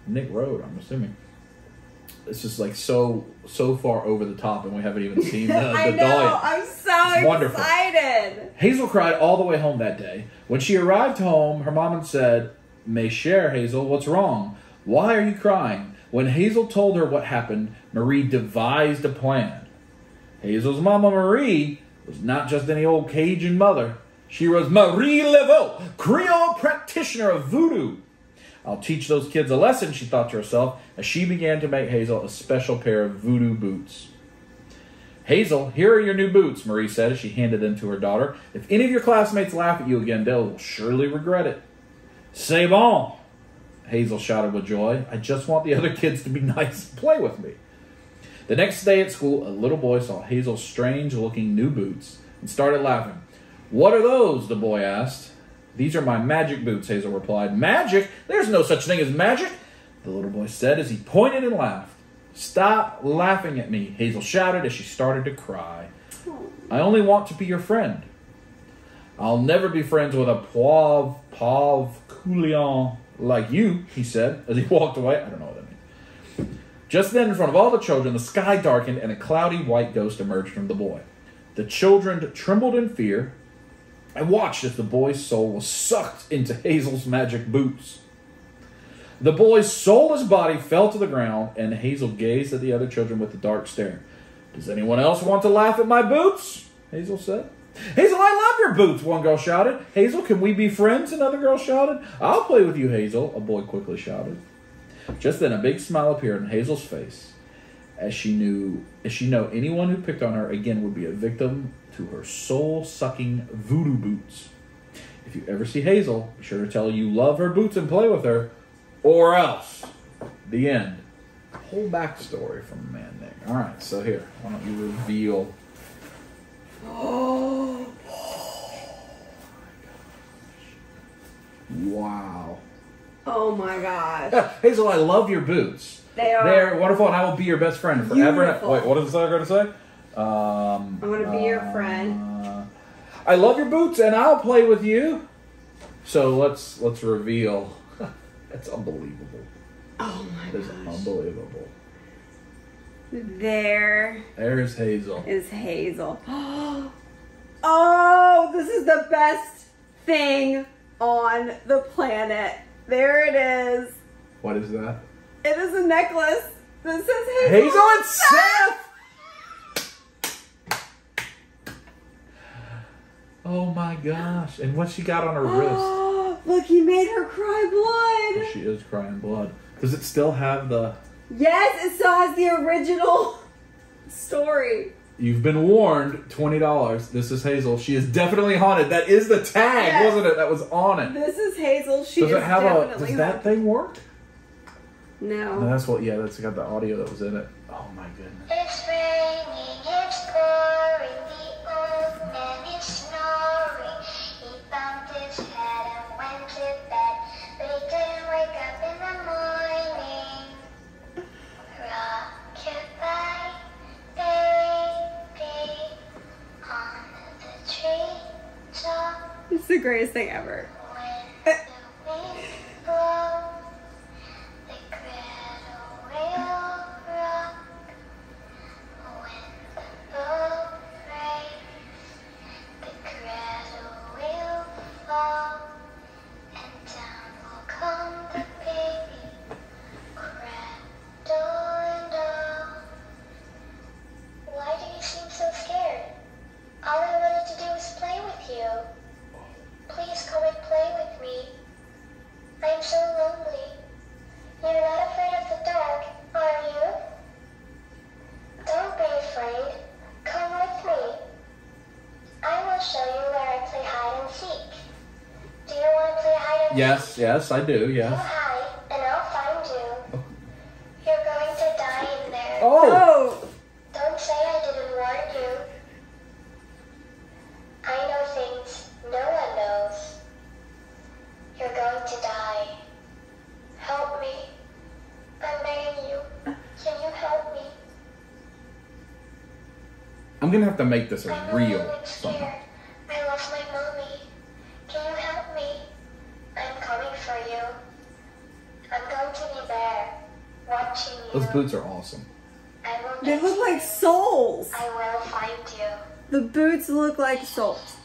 Nick wrote, I'm assuming. This is like so far over the top, and we haven't even seen the I know, dahlia. I'm so excited. Hazel cried all the way home that day. When she arrived home, her mom said, "Mes chère Hazel, what's wrong? Why are you crying?" When Hazel told her what happened, Marie devised a plan. Hazel's mama, Marie, was not just any old Cajun mother. She was Marie Laveau, Creole practitioner of voodoo. I'll teach those kids a lesson, she thought to herself, as she began to make Hazel a special pair of voodoo boots. Hazel, here are your new boots, Marie said as she handed them to her daughter. If any of your classmates laugh at you again, they'll surely regret it. C'est bon, Hazel shouted with joy. I just want the other kids to be nice and play with me. The next day at school, a little boy saw Hazel's strange-looking new boots and started laughing. What are those? The boy asked. These are my magic boots, Hazel replied. Magic? There's no such thing as magic, the little boy said as he pointed and laughed. Stop laughing at me, Hazel shouted as she started to cry. I only want to be your friend. I'll never be friends with a pauvre couillon like you, he said as he walked away. I don't know what that means. Just then, in front of all the children, the sky darkened and a cloudy white ghost emerged from the boy. The children trembled in fear and watched as the boy's soul was sucked into Hazel's magic boots. The boy's soulless body fell to the ground, and Hazel gazed at the other children with a dark stare. Does anyone else want to laugh at my boots? Hazel said. Hazel, I love your boots, one girl shouted. Hazel, can we be friends? Another girl shouted. I'll play with you, Hazel, a boy quickly shouted. Just then a big smile appeared on Hazel's face, as she know anyone who picked on her again would be a victim to her soul-sucking voodoo boots. If you ever see Hazel, be sure to tell her you love her boots and play with her, or else. The end. Whole backstory from Man Nick. All right, so here, why don't you reveal? Oh my gosh! Wow. Oh my gosh. Hazel, I love your boots. They're wonderful, and I will be your best friend forever. Beautiful. Wait, what is I going to say? I'm going to be your friend. I love your boots, and I'll play with you. So let's reveal. That's unbelievable. Oh my gosh. That's unbelievable. There's Hazel. Is Hazel. Oh, this is the best thing on the planet. There it is. What is that? It is a necklace that says Hazel. Hazel and Seth! Oh my gosh. And what she got on her wrist? Look, he made her cry blood. Oh, she is crying blood. Does it still have the... Yes, it still has the original story. You've been warned, $20. This is Hazel. She is definitely haunted. That is the tag, wasn't it? That was on it. This is Hazel. She Does is it have definitely does that thing work? No. No, that's what. Yeah, that's got the audio that was in it. Oh my goodness. It's raining, it's pouring, the old man is snoring. He bumped his head and went to bed, but he didn't wake up in the morning. Rock-a-bye, baby, on the treetop. It's the greatest thing ever. When the wind blows, the cradle will rock. When the boat breaks, the cradle will fall, and down will come the baby, cradle and all. Why do you seem so scared? All I wanted to do was play with you. Please come and play with me. I'm so lonely. You're not afraid of the dark, are you? Don't be afraid. Come with me. I will show you where I play hide and seek. Do you want to play hide and seek? Yes, I do. You Yes. hide, and I'll find you. You're going to die in there. Oh. Don't say I didn't warn you. I know things no one knows. You're going to die. Help me. I'm begging you. Can you help me? I'm gonna have to make this a I'm real alone and somehow. scared. I lost my mommy. Can you help me? I'm coming for you. I'm going to be there, watching you. Those boots are awesome. I will They get look you. like souls. I will find you. The boots look like souls.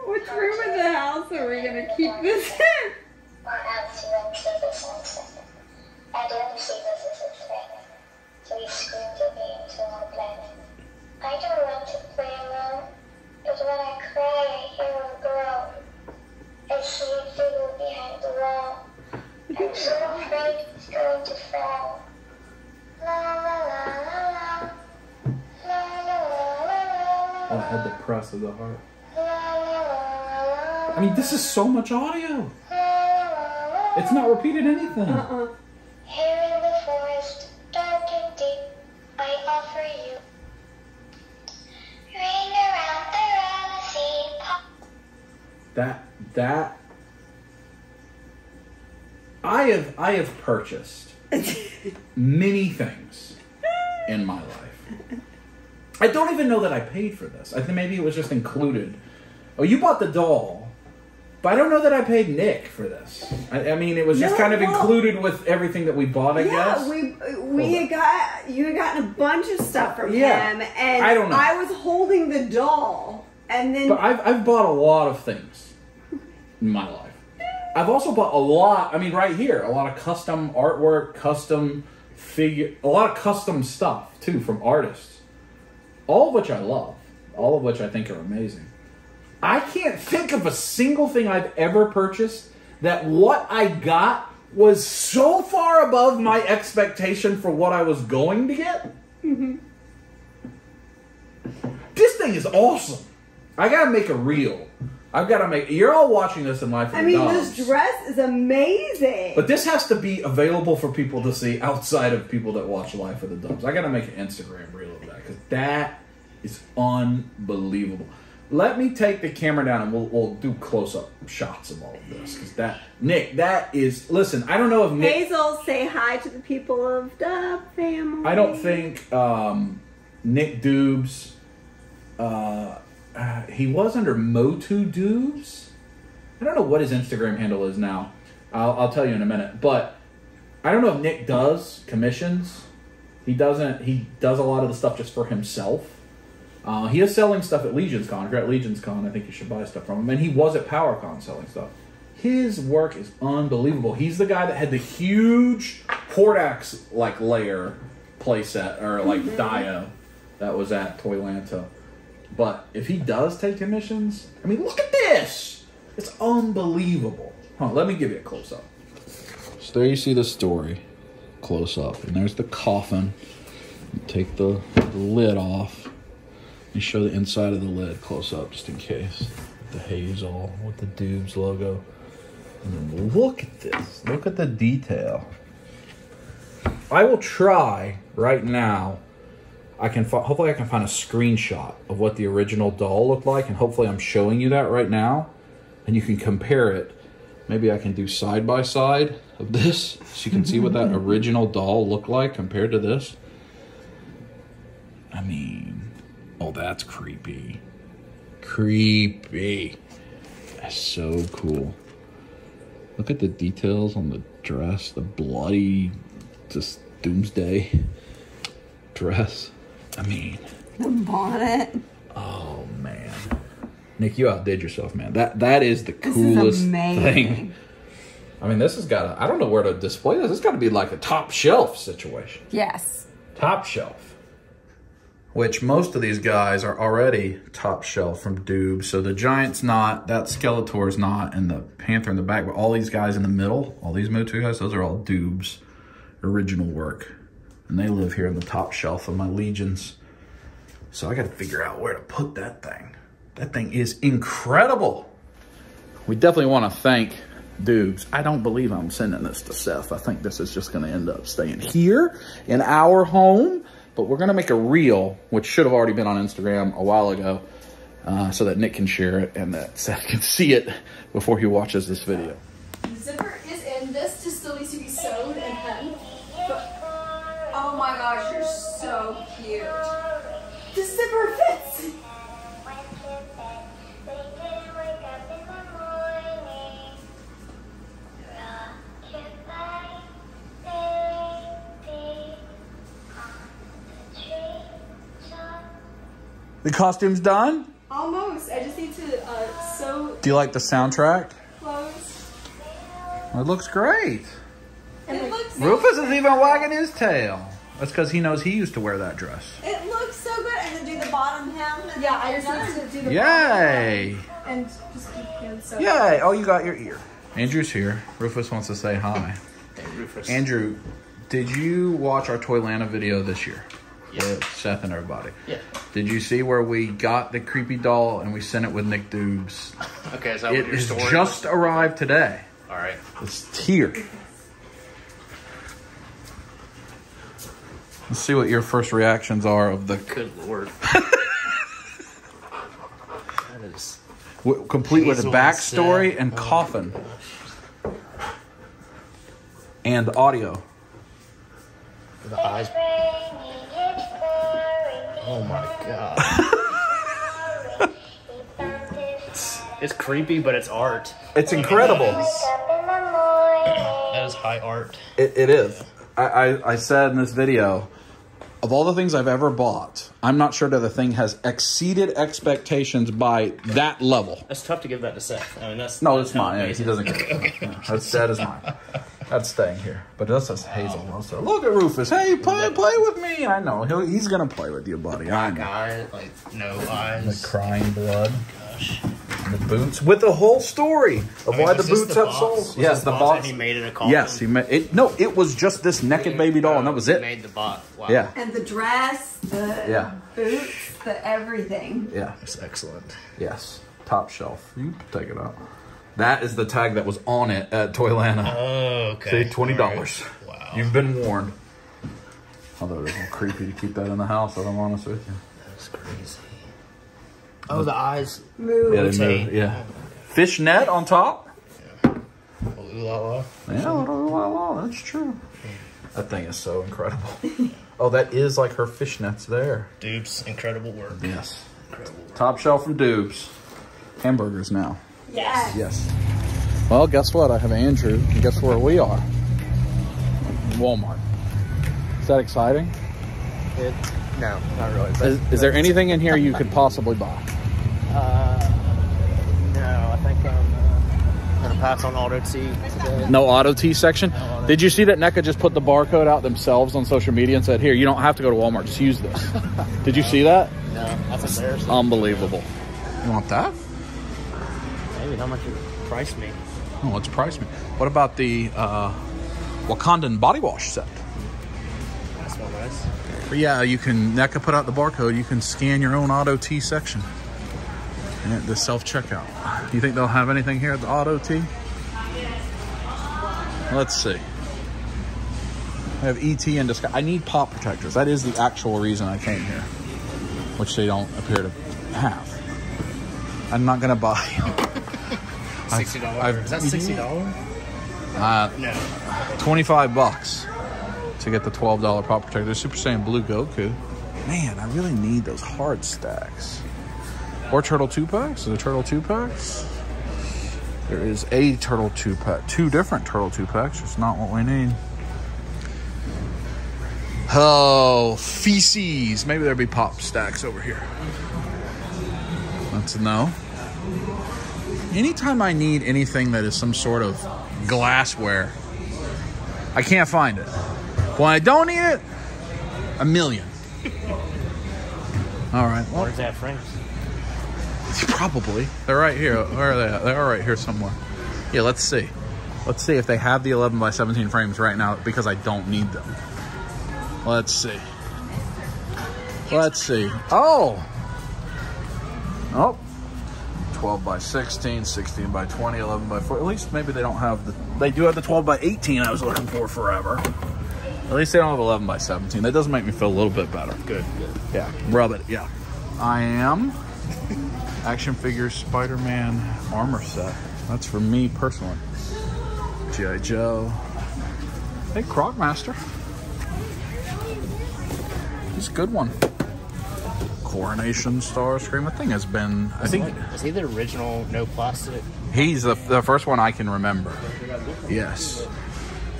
Which room in the house are we gonna keep this in? Or else you won't see the sunset. I don't see this as a threat. So he screamed at me until I bled. I don't want to play alone, but when I cry, I hear him groan. I see a figure behind the wall. I'm so afraid he's going to fall. La la la la la. La la la la la. Oh, I had the press of the heart. La la la la la. I mean, this is so much audio. La la la la. It's not repeated anything. Here in the forest, dark and deep, I offer you. Ring around the sea, pop. That I have purchased many things in my life. I don't even know that I paid for this. I think maybe it was just included. Oh, you bought the doll, but I don't know that I paid Nick for this. I mean, it was just No, kind of well, included with everything that we bought, I guess. You had gotten a bunch of stuff from Yeah, him, and I don't know. I was holding the doll, and then But I've bought a lot of things in my life. I've also bought a lot, I mean, right here, a lot of custom artwork, custom figure, a lot of custom stuff, too, from artists. All of which I love. All of which I think are amazing. I can't think of a single thing I've ever purchased that what I got was so far above my expectation for what I was going to get. This thing is awesome. I gotta make a reel. I've got to make... You're all watching this in Life of the I mean, Dogs. this dress is amazing. But this has to be available for people to see outside of people that watch Life of the Dogs. I got to make an Instagram reel of that because that is unbelievable. Let me take the camera down and we'll do close-up shots of all of this because that... Nick, that is... Listen, I don't know if Nick... Hazel, say hi to the people of the family. I don't think Nick Doobs... he was under Motu Doobs. I don't know what his Instagram handle is now. I'll tell you in a minute. But I don't know if Nick does commissions. He doesn't. He does a lot of the stuff just for himself. He is selling stuff at Legion's Con. If you're at Legion's Con, I think you should buy stuff from him. And he was at PowerCon selling stuff. His work is unbelievable. He's the guy that had the huge Hordax like layer playset or like dia that was at Toylanta. But if he does take commissions, I mean, look at this. It's unbelievable. Let me give you a close-up. So there you see the story, close-up. And there's the coffin. Take the lid off. And show the inside of the lid close up just in case. The hazel with the Doobs logo. And then look at this. Look at the detail. I will try right now. Hopefully I can find a screenshot of what the original doll looked like, and hopefully I'm showing you that right now, and you can compare it. Maybe I can do side by side of this so you can see what that original doll looked like compared to this. I mean, oh, that's creepy. Creepy. That's so cool. Look at the details on the dress, the bloody, just doomsday dress. I mean, The bonnet. oh man, Nick, you outdid yourself, man. That is the coolest thing. I mean, this has got I don't know where to display this. It's got to be like a top shelf situation. Yes. Top shelf. Which most of these guys are already top shelf from Doobs. So the Giant's not, that Skeletor's not, and the Panther in the back, but all these guys in the middle, all these Motu guys, those are all Doobs original work. And they live here in the top shelf of my Legions. So I got to figure out where to put that thing. That thing is incredible. We definitely want to thank Doobs. I don't believe I'm sending this to Seth. I think this is just going to end up staying here in our home. But we're going to make a reel, which should have already been on Instagram a while ago, so that Nick can share it and that Seth can see it before he watches this video. The zipper is in. This just still needs to be sewed and hemmed. But, oh my gosh, you're so cute. The zipper fits. The costume's done? Almost. I just need to sew Do you like the soundtrack? clothes. It looks great. It looks Rufus is even wagging his tail. That's because he knows he used to wear that dress. It looks so good. And then do the bottom hem. Yeah, I just need to do the Yay! and just keep hands sewed. Yay! Oh, you got your ear. Andrew's here. Rufus wants to say hi. Hey, Rufus. Andrew, did you watch our Toylanta video this year? Yeah. With Seth and everybody. Yeah. Did you see where we got the creepy doll and we sent it with Nick Doobs? Okay, is that It what your has story just was? arrived today. All right. It's here. Let's see what your first reactions are of the Good lord. That is... complete with a Hazel backstory and and Seth. coffin and audio. The eyes... Oh my god. It's creepy, but it's art. It's incredible. That is high art. It is. I said in this video, of all the things I've ever bought, I'm not sure that the thing has exceeded expectations by that level. That's tough to give that to Seth. I mean, that's... No, that's it's mine. how He amazing. doesn't get it. Yeah, that is mine. That's staying here. But that's just Hazel. Also, look at Rufus. Hey, play with me. I know. He's going to play with you, buddy. I know. Eye, like, no eyes. The crying blood. Gosh. The boots. With the whole story of why the Was this boots have box? souls. Was Yes, this the box box. that he made in a coffin? Yes, he made it. No, it was just this naked baby doll, and that was He it. made the box. Wow. Yeah. And the dress, the boots, the everything. Yeah. That's excellent. Yes. Top shelf. You can take it out. That is the tag that was on it at Toylanta. Oh, okay. See, $20. All right. Wow. You've been warned. Although it's a little creepy to keep that in the house, if I'm honest with you. That's crazy. Oh, the eyes. Move. Yeah, they Rotate. move, yeah. Fishnet on top. Ooh la la. Yeah, that's true. That thing is so incredible. Oh, that is like her fishnets there. Doobs, incredible work. Yes. Incredible work. Top shelf from Doobs. Hamburgers now. Yes. Yes. Well, guess what? I have Andrew. And guess where we are? Walmart. Is that exciting? No, not really. Is there anything in here you could possibly buy? No, I think I'm gonna pass on Auto T today. No Auto T section? Did you see that NECA just put the barcode out themselves on social media and said, here, you don't have to go to Walmart, just use this. Did you see that? No, that's embarrassing. Unbelievable. You want that? Maybe how much it priced me? Oh, what's price me? What about the Wakandan body wash set? That smell nice. But yeah, you can, that could put out the barcode. You can scan your own Auto T section at the self-checkout. Do you think they'll have anything here at the Auto T? Let's see. I have ET and Disguise. I need pop protectors. That is the actual reason I came here, which they don't appear to have. I'm not gonna buy. $60. Is that $60? No. $25 to get the $12 pop protector. Super Saiyan Blue Goku. Man, I really need those hard stacks. Or Turtle 2-packs. Is there Turtle 2-packs? There is a Turtle 2-pack. 2 different Turtle 2-packs. It's not what we need. Oh, feces. Maybe there'll be pop stacks over here. That's a no. Anytime I need anything that is some sort of glassware, I can't find it. When I don't need it, a million. All right. Well, Where's that frames? probably. They're right here. Where are they at? They are right here somewhere. Yeah, let's see. Let's see if they have the 11 by 17 frames right now because I don't need them. Let's see. Let's see. Oh! Oh. 12 by 16, 16 by 20, 11 by 4. At least maybe they don't have the... They do have the 12 by 18 I was looking for forever. At least they don't have 11 by 17. That does make me feel a little bit better. Good, good. Yeah, rub it, yeah. I am action figure Spider-Man armor set. That's for me personally. G.I. Joe. Hey, Crocmaster. He's a good one. Coronation Starscream. The thing has been, I think... Is he the original no plastic? He's the first one I can remember. Yes.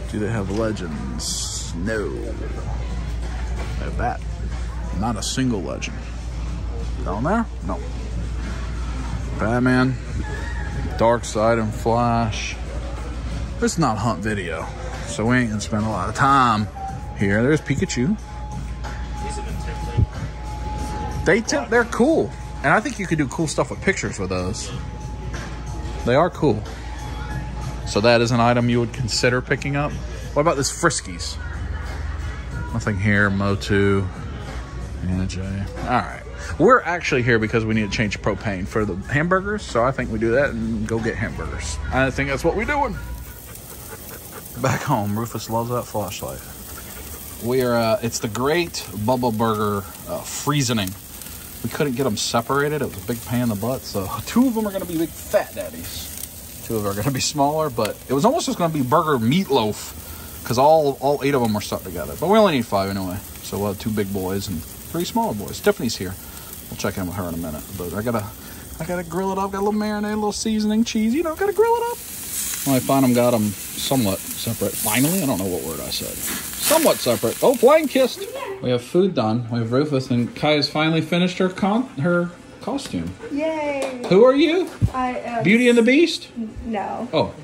Do they have legends? No. No bat. Not a single legend. Down there? No. Batman. Darkseid and Flash. It's not Hunt Video, so we ain't gonna spend a lot of time here. There's Pikachu. They're cool. And I think you could do cool stuff with pictures with those. They are cool. So that is an item you would consider picking up. What about this Friskies? Nothing here. Motu. Anna J. Alright. We're actually here because we need to change propane for the hamburgers. So I think we do that and go get hamburgers. I think that's what we're doing. Back home, Rufus loves that flashlight. We are, it's the Great Bubba Burger Freezening. We couldn't get them separated. It was a big pain in the butt. So 2 of them are going to be big fat daddies. 2 of them are going to be smaller, but it was almost just going to be burger meatloaf because all 8 of them were stuck together. But we only need 5 anyway. So we'll have 2 big boys and 3 smaller boys. Tiffany's here. We'll check in with her in a minute. But I gotta grill it up. Got a little marinade, a little seasoning, cheese. You know, gotta grill it up. Well, I find them got them somewhat separate. Finally, I don't know what word I said. Somewhat separate. Oh, flying kissed. We have food done. We have Rufus, and Kaya's finally finished her costume. Yay! Who are you? I am... Beauty and the Beast? No. Oh.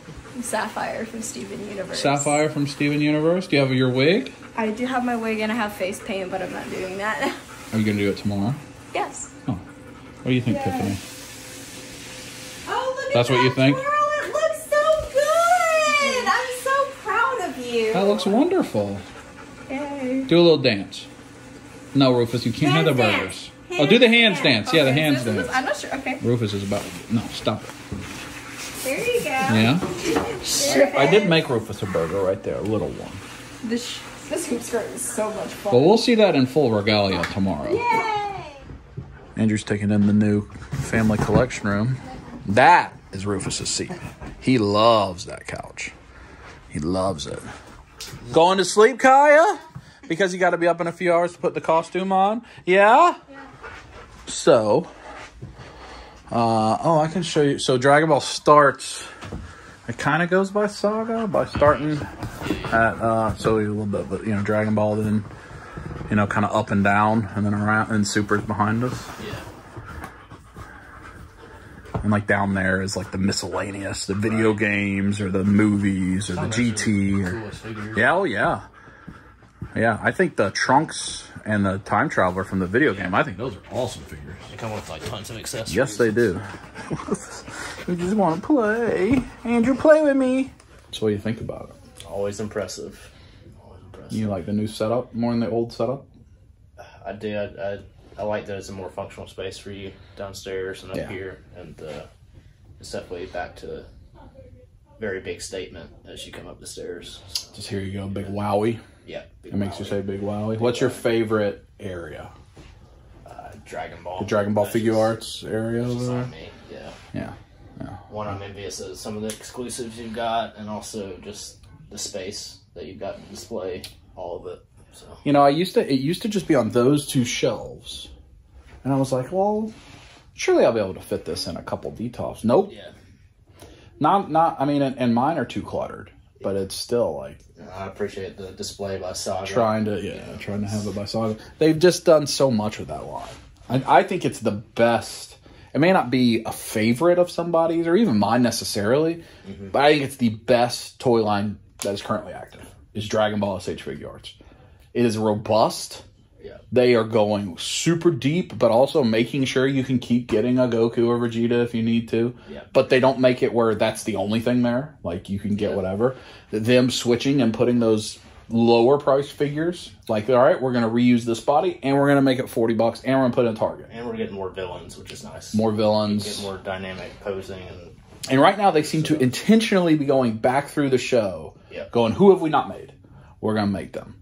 Sapphire from Steven Universe. Sapphire from Steven Universe. Do you have your wig? I do have my wig and I have face paint, but I'm not doing that. Are you going to do it tomorrow? Yes. Oh. What do you think, Tiffany? Oh, look That's at what you think? Girl, it looks so good! I'm so proud of you. That looks wonderful. Yay. Do a little dance. No, Rufus, you can't have the burgers. Oh, do the hands dance. Yeah, the hands dance. I'm not sure. Okay. Rufus is about... No, stop it. There you go. Yeah? Sure. I did make Rufus a burger right there, a little one. This hoop skirt is so much fun. Well, we'll see that in full regalia tomorrow. Yay! Andrew's taking in the new family collection room. That is Rufus's seat. He loves that couch. He loves it. Going to sleep, Kaya? Because you got to be up in a few hours to put the costume on? Yeah? So, I can show you. So Dragon Ball starts, it kind of goes by saga, by starting at, so a little bit, but, Dragon Ball, then, kind of up and down, and then around, and Super's behind us. Yeah. And, like, down there is, like, the miscellaneous, the video games, or the movies, or the GT. Or, yeah, oh, yeah. Yeah, I think the Trunks and the Time Traveler from the video game, I think those are awesome figures. They come with, like, tons of accessories. Yes, they do. We just want to play. Andrew, play with me. So what do you think about it? Always impressive. Always impressive. You like the new setup more than the old setup? I do. I like that it's a more functional space for you downstairs and up here, and it's definitely back to very big statement as you come up the stairs. So. Just here you go, big wowie. Yeah. It makes you say big wowie. What's your favorite area? Dragon Ball. The Dragon Ball figure arts area over there? Me. Yeah. Yeah. One, I'm envious of some of the exclusives you've got, and also just the space that you've got to display all of it. So. You know, it used to just be on those two shelves. And I was like, well, surely I'll be able to fit this in a couple detops. Nope. Yeah. Not. I mean, and mine are too cluttered, but it's still like. I appreciate the display by Saga. Trying to have it by Saga. They've just done so much with that line. I think it's the best. It may not be a favorite of somebody's or even mine necessarily, but I think it's the best toy line that is currently active. Is Dragon Ball SH Figure Arts. It is robust. Yeah. They are going super deep, but also making sure you can keep getting a Goku or Vegeta if you need to. Yeah. But they don't make it where that's the only thing there. Like, you can get whatever. Them switching and putting those lower price figures, like, all right, we're going to reuse this body, and we're going to make it $40, and we're going to put it in Target. And we're getting more villains, which is nice. More villains. Get more dynamic posing. And right now, they seem to intentionally be going back through the show, going, who have we not made? We're going to make them.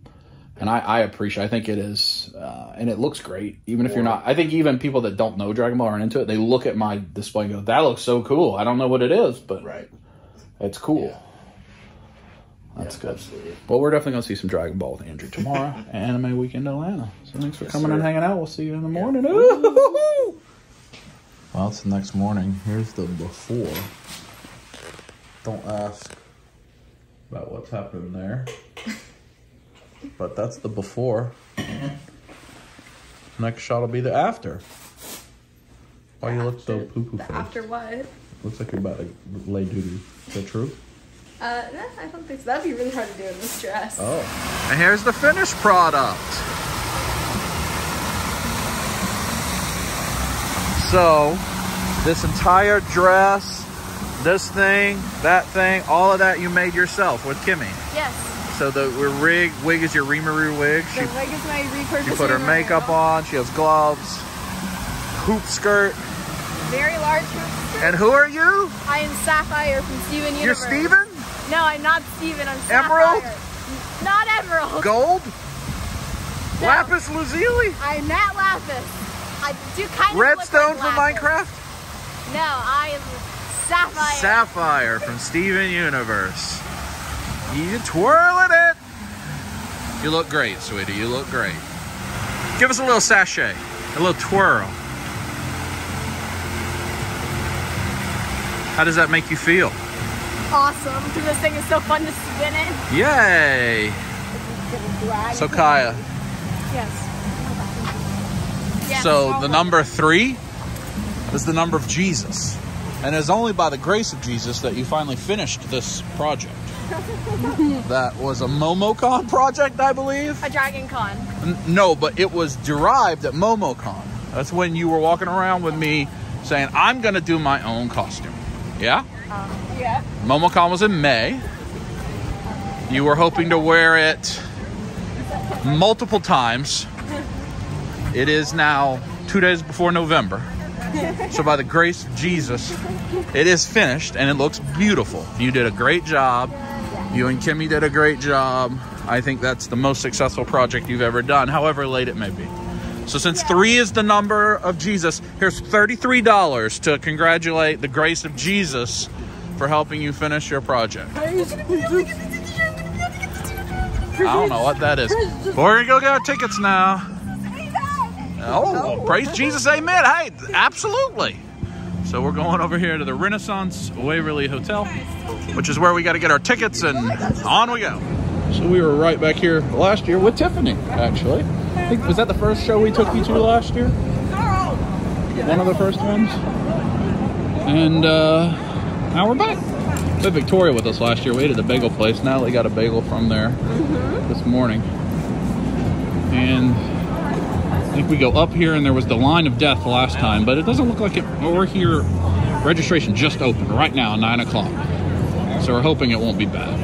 And I appreciate. I think it is, and it looks great. Even if you're not, I think even people that don't know Dragon Ball aren't into it. They look at my display and go, "That looks so cool." I don't know what it is, but it's cool. Yeah. That's good. Absolutely. Well, we're definitely gonna see some Dragon Ball with Andrew tomorrow, Anime Weekend Atlanta. So thanks for coming and hanging out. We'll see you in the morning. Well, it's the next morning. Here's the before. Don't ask about what's happening there. But that's the before. Next shot will be the after. Why you look so poo-poo face? After what? Looks like you're about to lay doo-doo. Is that true? No, I don't think so. That'd be really hard to do in this dress. Oh. And here's the finished product. So, this entire dress, this thing, that thing, all of that you made yourself with Kimmy. Yes. So the wig is your Rimuru wig. The wig is my repurposed. She put her makeup on. She has gloves. Hoop skirt. Very large hoop skirt. And who are you? I am Sapphire from Steven Universe. You're Steven? No, I'm not Steven. I'm Sapphire. Emerald? Not Emerald. Gold? No. Lapis Lazuli? I'm not Lapis. I do kind of Redstone look from like Lapis. Minecraft? No, I am Sapphire. Sapphire from Steven Universe. You twirling it. You look great, sweetie. You look great. Give us a little sachet, a little twirl. How does that make you feel? Awesome, because this thing is so fun to spin it. Yay! So Kaya. Yes. So the number 3 is the number of Jesus. And it's only by the grace of Jesus that you finally finished this project. That was a MomoCon project, I believe. A Dragon Con. No, but it was derived at MomoCon. That's when you were walking around with me saying, I'm going to do my own costume. Yeah? Yeah. MomoCon was in May. You were hoping to wear it multiple times. It is now 2 days before November. So by the grace of Jesus, it is finished and it looks beautiful. You did a great job. You and Kimmy did a great job. I think that's the most successful project you've ever done, however late it may be. So since 3 is the number of Jesus, here's $33 to congratulate the grace of Jesus for helping you finish your project. I don't know what that is. We're gonna go get our tickets now. Oh, praise Jesus, amen. Hey, absolutely. So we're going over here to the Renaissance Waverly Hotel, which is where we got to get our tickets, and on we go. So we were right back here last year with Tiffany, actually. I think, was that the first show we took you to last year? One of the first ones. And now we're back. We had Victoria with us last year. We ate at the bagel place. Natalie got a bagel from there this morning. And I think we go up here, and there was the line of death last time, but it doesn't look like it. We're here. Registration just opened right now, 9 o'clock. So we're hoping it won't be bad.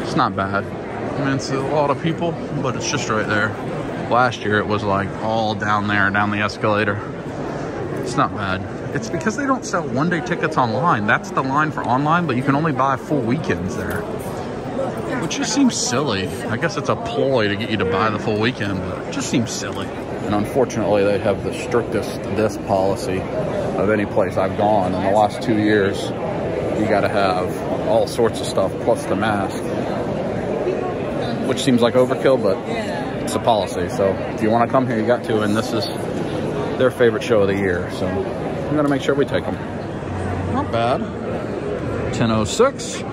It's not bad. I mean, it's a lot of people, but it's just right there. Last year it was like all down there, down the escalator. It's not bad. It's because they don't sell one-day tickets online. That's the line for online, but you can only buy full weekends there. Which just seems silly. I guess it's a ploy to get you to buy the full weekend, but it just seems silly. And unfortunately, they have the strictest this policy of any place I've gone in the last 2 years. You gotta have all sorts of stuff plus the mask. Which seems like overkill, but it's a policy. So if you want to come here, you got to, and this is their favorite show of the year. So I'm gonna make sure we take them. Not bad. 10:06.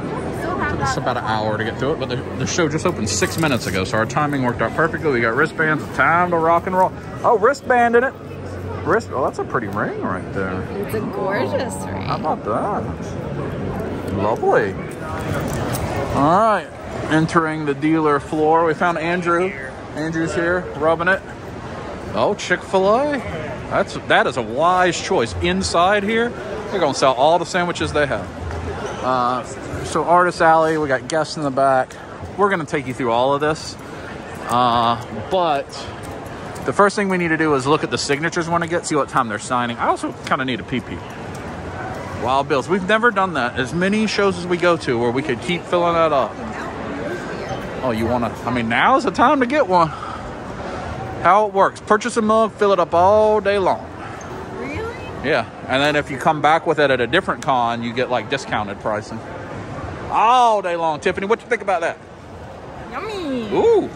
It's about an hour to get through it, but the show just opened 6 minutes ago, so our timing worked out perfectly. We got wristbands, time to rock and roll. Oh, wristband in it. Oh, that's a pretty ring right there. It's a gorgeous ring. How about that? Lovely. All right, entering the dealer floor. We found Andrew. Andrew's here, rubbing it. Oh, Chick-fil-A. That is a wise choice. Inside here, they're gonna sell all the sandwiches they have. So Artist Alley, we got guests in the back. We're gonna take you through all of this. But the first thing we need to do is look at the signatures we want to get, see what time they're signing. I also kind of need a pee-pee. Wild Bills. We've never done that. As many shows as we go to where we could keep filling that up. Oh, you want to, I mean, now's the time to get one. How it works. Purchase a mug, fill it up all day long. Really? Yeah. And then if you come back with it at a different con, you get like discounted pricing. All day long. Tiffany, what you think about that? Yummy. Ooh.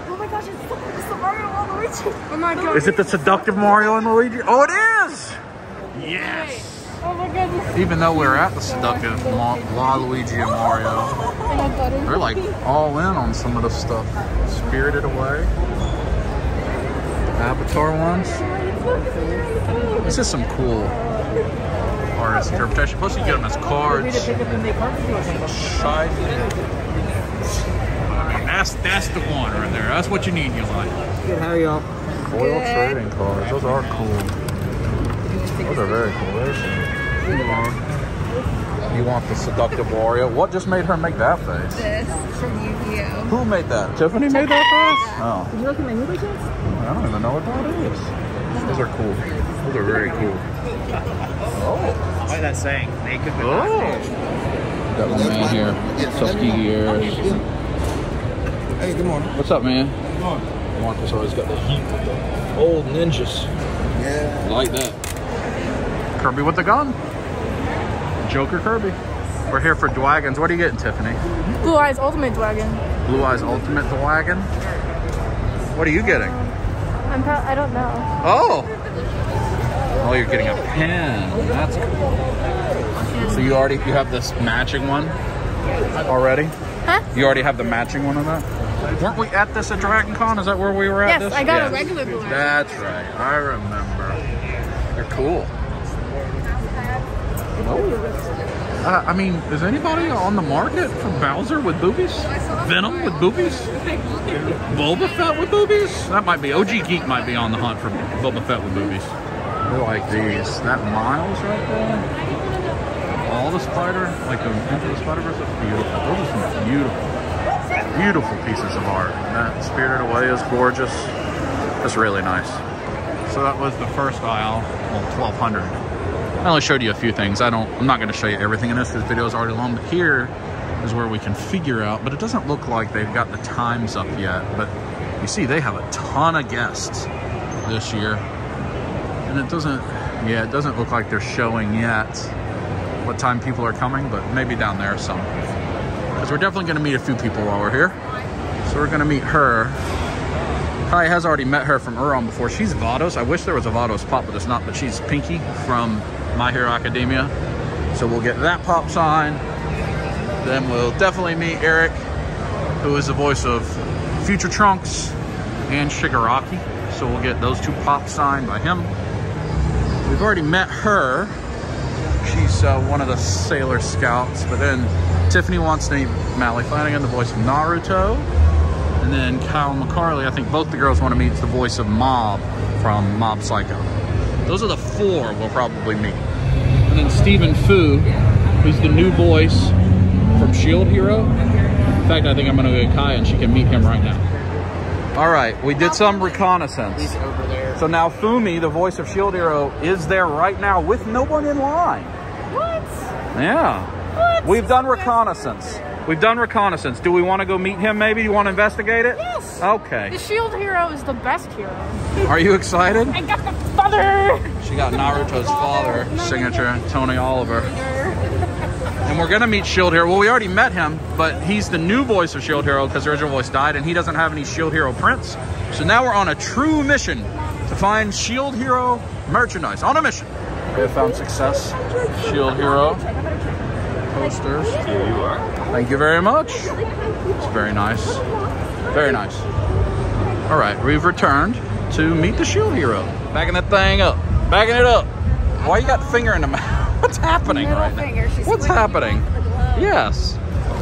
Oh my gosh, it's the Mario and Luigi. Oh my god. Is it the seductive Mario and Luigi? Oh, it is! Yes! Oh my goodness. Even though we're at the seductive Luigi and Mario, they're like all in on some of the stuff. Spirited Away. Avatar ones. This is some cool artist interpretation. Plus you get them as cards. Shiny. That's the one right there. That's what you need in your life. Good, how are y'all? Foil trading cards. Those are cool. Those are very cool. You want the seductive Wario? What just made her make that face? This from Yu-Gi-Oh. Who made that? Tiffany made that face? Oh. Did you look at my movie chance? I don't even know what that is. Those are cool. Those are very cool. Oh. Why is that saying? Naked but Oh. Got my man here. Tuskegee. Hey, good morning. What's up, man? Good morning. Marcus always got the heat with the old ninjas. Yeah. Like that. Kirby with the gun. Joker Kirby. We're here for Dwagons. What are you getting, Tiffany? Blue Eyes Ultimate Dragon. Blue Eyes Ultimate Dwagon. What are you getting? I don't know. Oh! Oh, you're getting a pen. That's cool. So you have this matching one already? Huh? You already have the matching one of that? Weren't we at this at Dragon Con? Is that where we were at? Yes, this? I got a regular Blue Eyes. That's right. I remember. They're cool. I mean, is anybody on the market for Bowser with boobies? Venom with boobies? Boba Fett with boobies? That might be. OG Geek might be on the hunt for Boba Fett with boobies. I like these. That Miles right there. All the spider, like the Into the Spider-Verse, that's beautiful. Those are some beautiful pieces of art. That Spirited Away is gorgeous. That's really nice. So that was the first aisle, well, 1200. I only showed you a few things. I'm not going to show you everything in this because the video is already long, but here is where we can figure out, but it doesn't look like they've got the times up yet, but you see they have a ton of guests this year, and it doesn't look like they're showing yet what time people are coming, but maybe down there some, because we're definitely going to meet a few people while we're here. So we're going to meet her. Kai has already met her from Uron before. She's Vados. I wish there was a Vados pop, but it's not, but she's Pinky from My Hero Academia. So we'll get that pop sign. Then we'll definitely meet Eric, who is the voice of Future Trunks and Shigaraki. So we'll get those two pop signed by him. We've already met her. She's one of the Sailor Scouts. But then Tiffany wants to meet Mally Flanagan, the voice of Naruto. And then Kyle McCarley, I think both the girls want to meet the voice of Mob from Mob Psycho. Those are the four we'll probably meet. And then Stephen Fu, who's the new voice from Shield Hero. In fact, I think I'm going to go to Kai and she can meet him right now. All right, we did some reconnaissance. He's over there. So now Fumi, the voice of Shield Hero, is there right now with no one in line. What? Yeah. What? We've done reconnaissance. We've done reconnaissance. Do we want to go meet him maybe? You want to investigate it? Yes. Okay. The Shield Hero is the best hero. Are you excited? I got the father. She got Naruto's father signature, Tony Oliver. And we're going to meet Shield Hero. Well, we already met him, but he's the new voice of Shield Hero because the original voice died, and he doesn't have any Shield Hero prints. So now we're on a true mission to find Shield Hero merchandise. On a mission. We have found success. Shield Hero posters. Here you are. Thank you very much. It's very nice. Very nice. All right, we've returned to meet the Shield Hero. Backing that thing up. Backing it up. Why you got the finger in the mouth? What's happening right now? What's happening? Yes.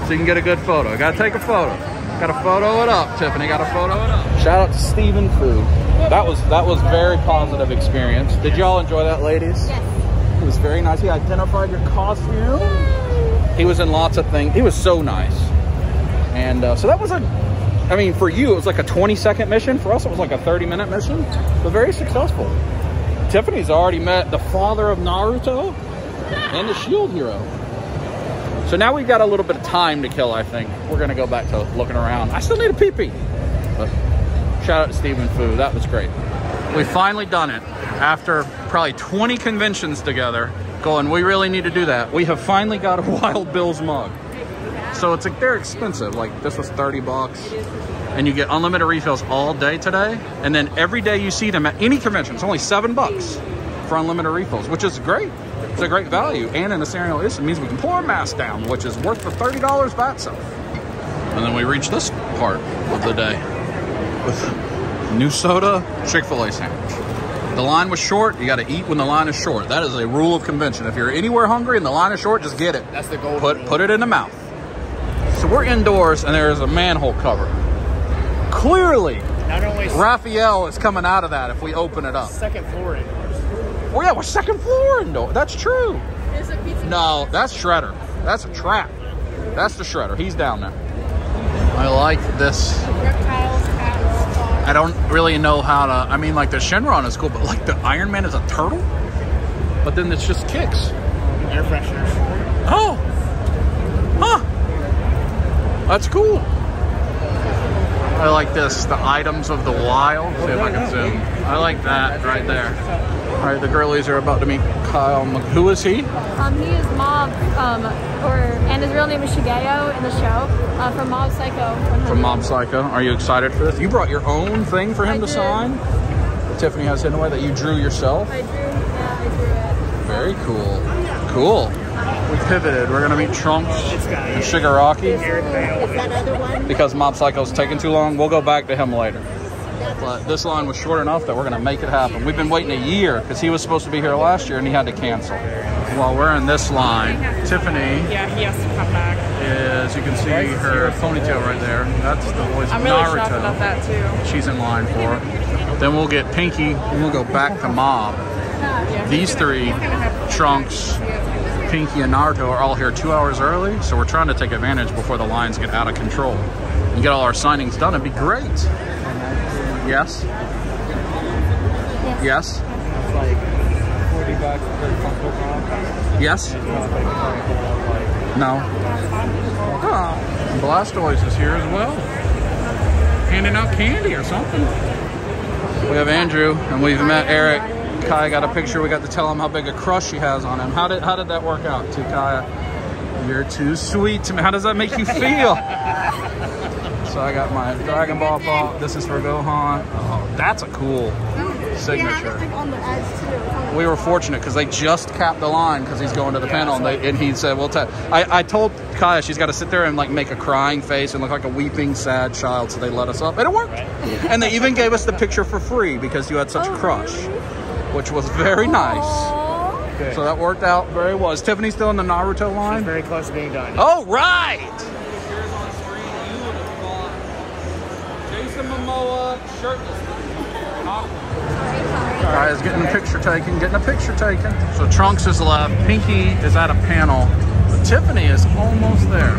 So you can get a good photo. Got to take a photo. Got to photo it up, Tiffany. Got to photo it up. Shout out to Stephen Fu. That was very positive experience. Did y'all enjoy that, ladies? Yes. It was very nice. He identified your costume. He was in lots of things. He was so nice. And so that was I mean, for you, it was like a 20-second mission. For us, it was like a 30-minute mission. But very successful. Tiffany's already met the father of Naruto and the Shield Hero. So now we've got a little bit of time to kill, I think. We're going to go back to looking around. I still need a pee-pee. But shout out to Stephen Fu. That was great. We've finally done it. After probably 20 conventions together, going, we really need to do that. We have finally got a Wild Bill's mug. So it's like, they're expensive. Like this was 30 bucks. And you get unlimited refills all day today. And then every day you see them at any convention, it's only $7 for unlimited refills, which is great. It's a great value. And in the cereal issue, it means we can pour a mask down, which is worth the $30 by itself. And then we reach this part of the day with new soda, Chick-fil-A sandwich. The line was short. You got to eat when the line is short. That is a rule of convention. If you're anywhere hungry and the line is short, just get it. That's the goal. Put it in the mouth. So we're indoors and there's a manhole cover. Clearly, Not only Raphael is coming out of that if we open it up. second floor indoors. Oh yeah, we're second floor indoor. That's true. There's a pizza. No, that's Shredder. That's a trap. That's the Shredder. He's down there. I like this. Reptiles, cats, dogs. I don't really know how to. I mean, like the Shenron is cool, but like the Iron Man is a turtle. But then it's just kicks. Air fresheners. Oh, huh. That's cool. I like this. The items of the wild. See if I can zoom. I like that right there. All right, the girlies are about to meet Kyle. Who is he? He is Mob, and his real name is Shigeo in the show, from Mob Psycho 100. From Mob Psycho. Are you excited for this? You brought your own thing for him to sign? Tiffany has hidden away that you drew yourself? I drew it. Very cool. Cool. We pivoted. We're going to meet Trunks and Shigaraki. Because Mob Psycho's taking too long, we'll go back to him later. But this line was short enough that we're going to make it happen. We've been waiting a year because he was supposed to be here last year and he had to cancel. While we're in this line, Tiffany he has to come back. is, you can see her ponytail right there. That's the voice of I'm really Naruto. shocked about that too. She's in line for it. Then we'll get Pinky and we'll go back to Mob. These three, Trunks, Pinky, and Naruto, are all here 2 hours early. So we're trying to take advantage before the lines get out of control and get all our signings done. It'd be great. Yes? Yes? It's like 40 bucks per Funko Pop. Yes? No? Oh, Blastoise is here as well. Handing out candy or something. We have Andrew and we've met Eric. Kaya got a picture. We got to tell him how big a crush she has on him. How did that work out to Kaya? You're too sweet to me. How does that make you feel? So I got my Dragon Ball pop. This is for Gohan. Oh, that's a cool signature. On the edge too. We were fortunate because they just capped the line because he's going to the panel, and he said, "Well, I told Kaya she's got to sit there and like make a crying face and look like a weeping, sad child." So they let us up, and it worked. And they even gave us the picture for free because you had such a crush, which was very nice. Good. So that worked out very well. Is Tiffany still in the Naruto line? She's very close to being done. Oh, right! Jason Momoa, shirtless. Guys, getting a picture taken. So Trunks is left. Pinky is at a panel. But Tiffany is almost there.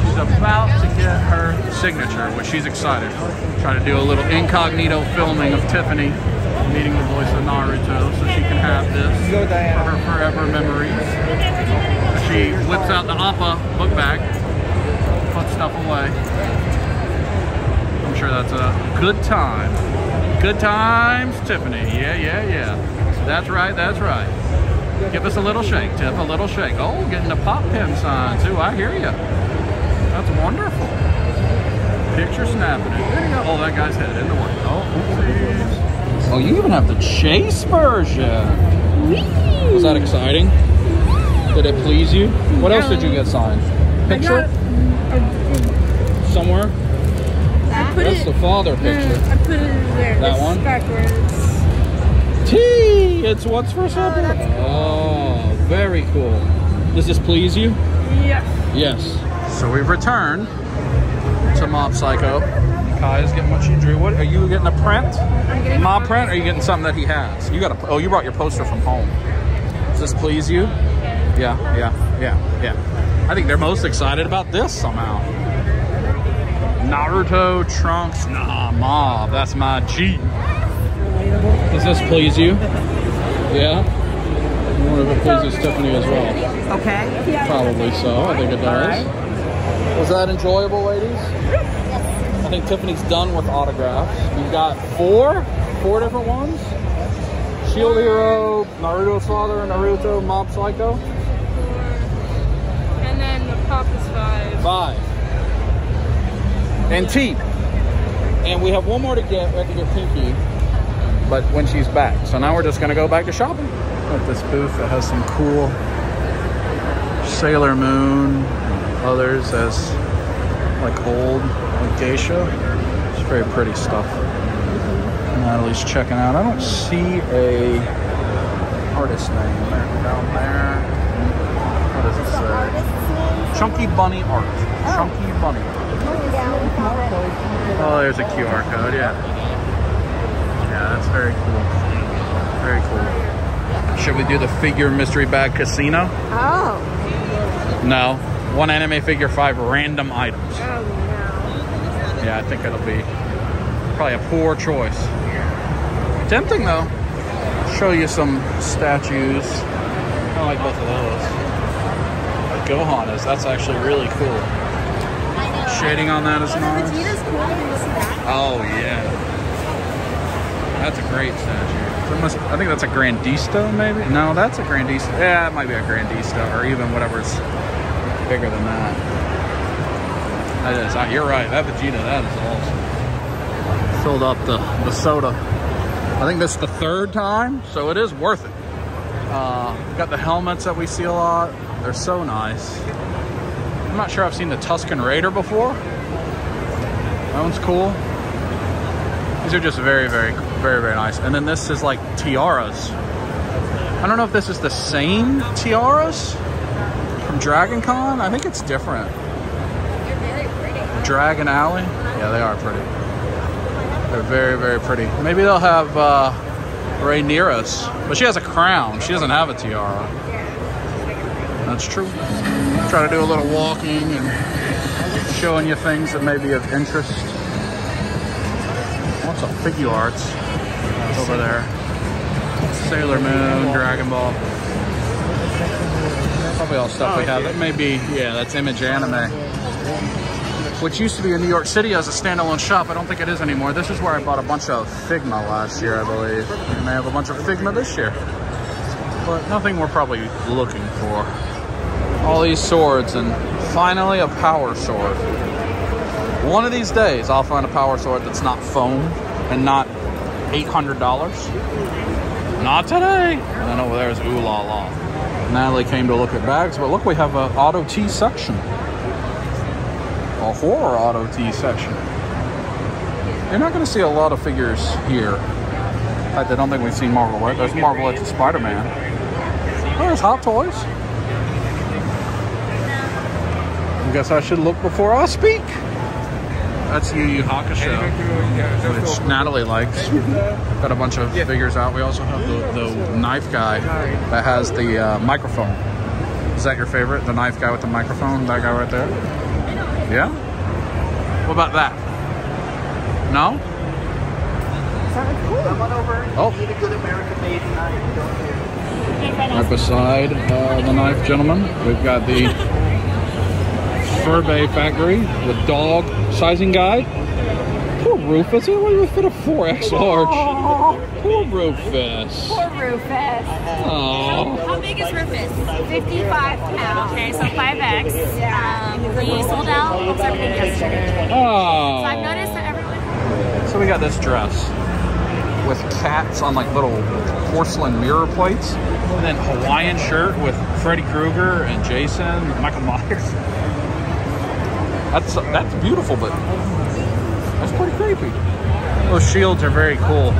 She's about to get her signature, which she's excited. Trying to do a little incognito filming of Tiffany meeting the voice of Naruto so she can have this for her forever memories. She whips out the Appa book bag, puts stuff away. I'm sure that's a good time. Good times, Tiffany. Yeah, yeah, yeah. That's right, that's right. Give us a little shake, Tiff, a little shake. Oh, getting the pop pen sign too. I hear you. That's wonderful. Picture snapping it. There you go. Oh, that guy's head in the way. Oh, oopsies. Oh, you even have the chase version. Was that exciting? Did it please you? What else did you get signed? Picture? Somewhere? That's the father picture. I put it in there. That one? Backwards. T! It's what's for supper? Oh, very cool. Does this please you? Yes. Yes. So we've returned to Mob Psycho. Kai is getting what she drew. What are you getting, a print? Mob print, or are you getting something that he has? You got a, oh, you brought your poster from home. Does this please you? Yeah, yeah, yeah, yeah. I think they're most excited about this somehow. Naruto, Trunks, nah, Mob, that's my G. Does this please you? Yeah? I wonder if it pleases Tiffany as well. Okay. Probably so, I think it does. Right. Was that enjoyable, ladies? I think Tiffany's done with autographs. We've got four different ones. Shield Hero, Naruto's father, Naruto, Mob Psycho. 4. And then the pop is 5. 5. And T. And we have one more to get. We have to get Pinky, but when she's back. So now we're just gonna go back to shopping. At this booth that has some cool Sailor Moon, others as like old like geisha. It's very pretty stuff. Natalie's checking out. I don't see a artist name down there. What does it say? Chunky Bunny Art. Chunky Bunny Art. Oh, there's a QR code, yeah. Yeah, that's very cool. Very cool. Should we do the figure mystery bag casino? Oh. No. 1 anime figure, 5 random items. Oh, no. Yeah, I think it'll be probably a poor choice. Tempting though. Show you some statues. I like both of those. Like Gohan is, that's actually really cool. Shading on that is nice. Oh yeah. That's a great statue. I think that's a Grandista maybe? No, that's a Grandista. Yeah, it might be a Grandista or even whatever's bigger than that. That is, you're right, that Vegeta, that is awesome. Filled up the soda. I think this is the 3rd time, so it is worth it. Got the helmets that we see a lot. They're so nice. I'm not sure I've seen the Tusken Raider before. That one's cool. These are just very, very, very, very nice. And then this is like tiaras. I don't know if this is the same tiaras from Dragon Con. I think it's different. They're very pretty. Dragon Alley. Yeah, they are pretty. They're very, very pretty. Maybe they'll have Rhaenyra's, but she has a crown. She doesn't have a tiara. That's true. Try to do a little walking and showing you things that may be of interest. Lots of figure arts over there. Sailor Moon, Dragon Ball. Probably all stuff we have. That may be, yeah, that's Image Anime, which used to be in New York City as a standalone shop. I don't think it is anymore. This is where I bought a bunch of Figma last year, I believe. We may have a bunch of Figma this year, but nothing we're probably looking for. All these swords, and finally a power sword. One of these days, I'll find a power sword that's not foam and not $800. Not today. And then over there is ooh la la. Natalie came to look at bags, but look, we have an auto T section. A horror auto T section. You're not going to see a lot of figures here. In fact, I don't think we've seen Marvel. There's Marvelettes of Spider-Man. Oh, there's Hot Toys. I guess I should look before I speak. That's Yu Yu Hakusho, which Natalie likes. Got a bunch of figures out. We also have the knife guy that has the microphone. Is that your favorite? The knife guy with the microphone? That guy right there? Yeah? What about that? No? Sounds cool. Come on over. Oh. Eat a good American made knife, don't you? Right beside the knife gentleman, we've got the Furby Factory, the dog sizing guide. Poor Rufus, he only fit a 4X large. Aww. Poor Rufus. Poor Rufus. Oh. How big is Rufus? 55 pounds. Okay, so 5X. We sold out almost everything yesterday. Oh. So I've noticed that everyone... So we got this dress with cats on like little porcelain mirror plates, and then Hawaiian shirt with Freddy Krueger and Jason and Michael Myers. That's beautiful, but that's pretty creepy. Those shields are very cool.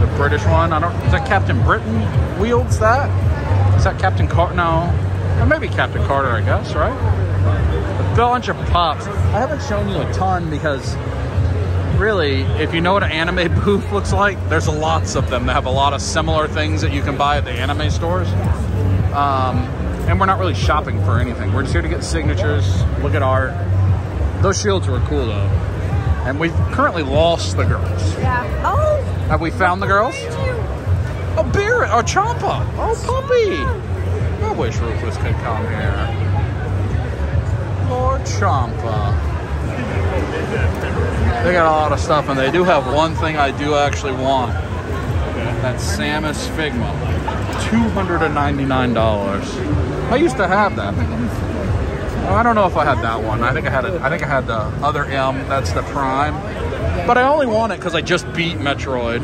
The British one, is that Captain Britain wields that? Is that Captain Carter? No. Or maybe Captain Carter, I guess, right? A bunch of pops. I haven't shown you a ton because really, if you know what an anime booth looks like, there's lots of them that have a lot of similar things that you can buy at the anime stores. And we're not really shopping for anything. We're just here to get signatures, look at art. Those shields were cool though. And we've currently lost the girls. Yeah. Oh! Have we found the girls? Oh, Barrett, or Champa. Oh, puppy. I wish Rufus could come here. Lord Champa. They got a lot of stuff, and they do have one thing I do actually want. That Samus Figma. $299. I used to have that. I don't know if I had that one. I think I had it. I think I had the other M. That's the Prime. But I only want it because I just beat Metroid,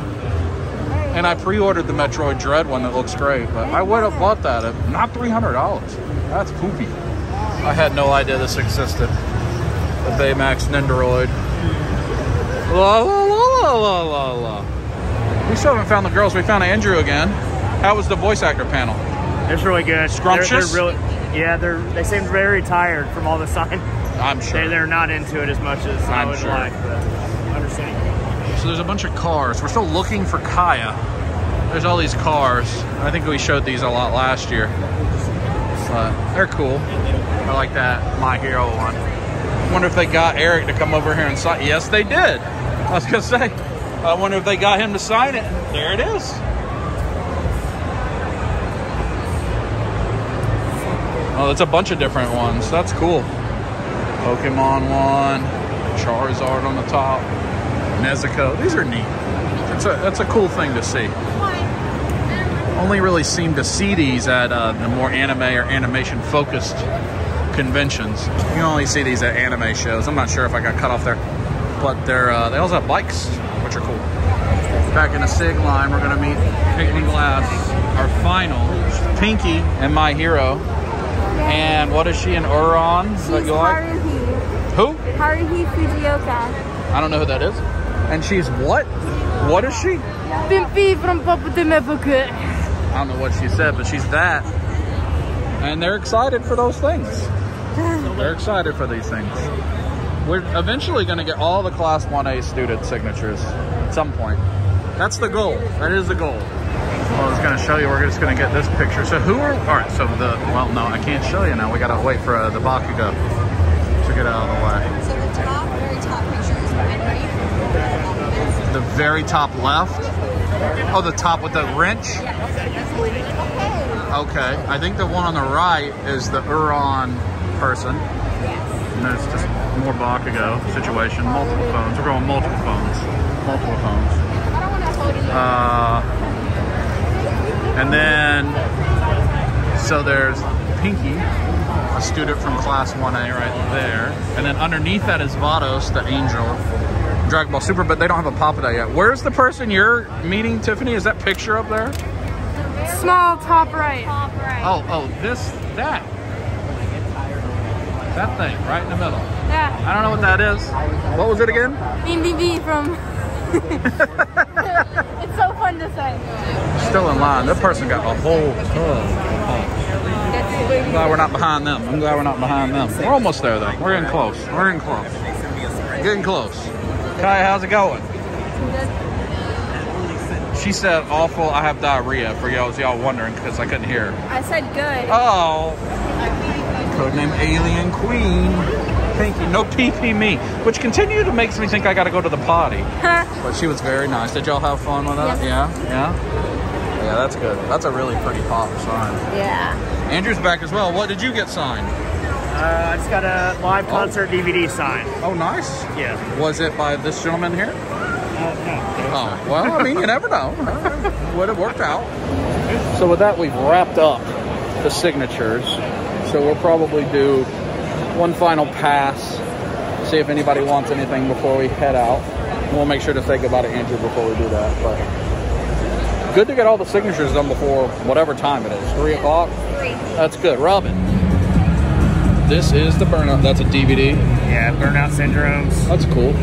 and I pre-ordered the Metroid Dread one that looks great. But I would have bought that at not $300. That's poopy. I had no idea this existed. The Baymax Nendoroid. La la la la la la la. We still haven't found the girls. We found Andrew again. How was the voice actor panel? It's really good. Scrumptious? They're really, yeah, they seem very tired from all the sign. I'm sure. They're not into it as much as I would like, but I understand. So there's a bunch of cars. We're still looking for Kaya. There's all these cars. I think we showed these a lot last year. But they're cool. I like that My Hero one. Wonder if they got Eric to come over here and sign. Yes, they did. I was gonna say, I wonder if they got him to sign it. There it is. Oh, that's a bunch of different ones. That's cool. Pokemon one, Charizard on the top, Nezuko. These are neat. That's a cool thing to see. Only really seem to see these at the more anime or animation focused conventions. You can only see these at anime shows. I'm not sure if I got cut off there, but they also have bikes, which are cool. Back in the SIG line, we're gonna meet Pigman Glass, our final, Pinky and My Hero. And what is she in Uron that you like? Haruhi. Who? Haruhi Fujioka. I don't know who that is. And she's what? What is she? Pimpy from Papatumepukut. I don't know what she said, but she's that. And they're excited for those things. They're excited for these things. We're eventually going to get all the Class 1A student signatures at some point. That's the goal. That is the goal. Well, I was going to show you. We're just going to get this picture. So who are... All right, so well, no, I can't show you now. We got to wait for the Bakugo to get out of the way. So the top, very top picture is right. The very top left? Oh, the top with the wrench? Okay. I think the one on the right is the Uron person. And there's just more Bakugo situation. Multiple phones. We're going multiple phones. Multiple phones. And then, so there's Pinky, a student from Class 1A right there. And then underneath that is Vados, the angel, Dragon Ball Super, but they don't have a Papada yet. Where's the person you're meeting, Tiffany? Is that picture up there? Small top right. Oh, that thing right in the middle. Yeah. I don't know what that is. What was it again? BBB from... It's so fun to say. Still in line. That person got a whole tub. I'm glad we're not behind them. We're almost there though. We're getting close. Getting close. Kaya, how's it going? She said awful. I have diarrhea for y'all wondering because I couldn't hear. I said good. Oh. Codename Alien Queen. Thank you. No pee me, which continued to makes me think I got to go to the potty. But she was very nice. Did y'all have fun with that? Yes. Yeah. Yeah, that's good. That's a really pretty pop sign. Yeah. Andrew's back as well. What did you get signed? I just got a live concert DVD signed. Oh, nice. Yeah. Was it by this gentleman here? No. Oh, well, I mean, you never know. Would have worked out. So with that, we've wrapped up the signatures. So we'll probably do one final pass, see if anybody wants anything before we head out. And we'll make sure to say goodbye to Andrew before we do that. But good to get all the signatures done before whatever time it is. 3 o'clock? 3. That's good. Robin, this is the Burnout. That's a DVD? Yeah, Burnout Syndromes. That's cool.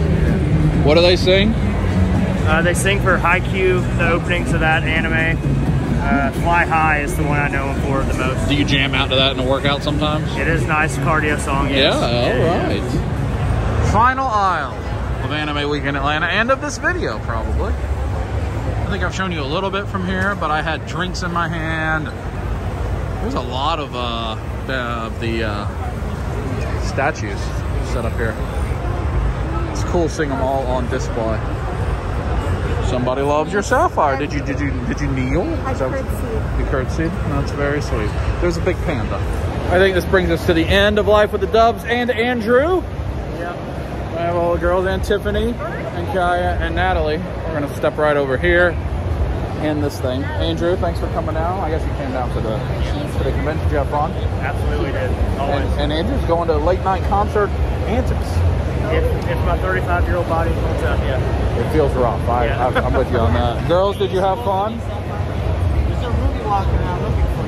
What do they sing? They sing for Haikyuu, the openings of that anime. Fly High is the one I know them for the most. Do you jam out to that in the workout sometimes? It is a nice cardio song, yes. Yeah, all right. Final aisle of Anime Week in Atlanta, and of this video, probably. I think I've shown you a little bit from here, but I had drinks in my hand. There's a lot of the statues set up here. It's cool seeing them all on display. Somebody loves your sapphire. Did you kneel? I curtsied. You curtsied? That's very sweet. There's a big panda. I think this brings us to the end of Life with the Dubs and Andrew. Yep. We have all the girls and Tiffany and Kaya and Natalie. We're gonna step right over here in this thing. Andrew, thanks for coming down. I guess you came down to the convention. Did you have fun? Absolutely did. Always. And Andrew's going to late night concert antics. If my 35-year-old body holds up, yeah. It feels rough. I'm with you on that. Girls, did you have fun? There's a Ruby walking around looking for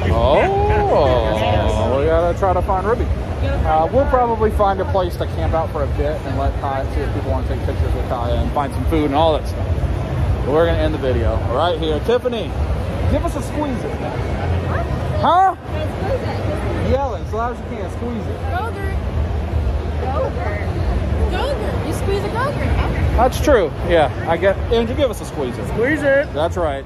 you. Oh, we gotta try to find Ruby. We'll probably find a place to camp out for a bit and let Kaya see if people want to take pictures with Kaya and find some food and all that stuff. But we're gonna end the video right here. Tiffany, give us a squeeze it. Huh? Yell it as loud as you can. Squeeze it. Go-gurt. You squeeze a go-gurt, huh? That's true. Yeah, I get. Andrew, give us a squeeze it. Squeeze it. That's right.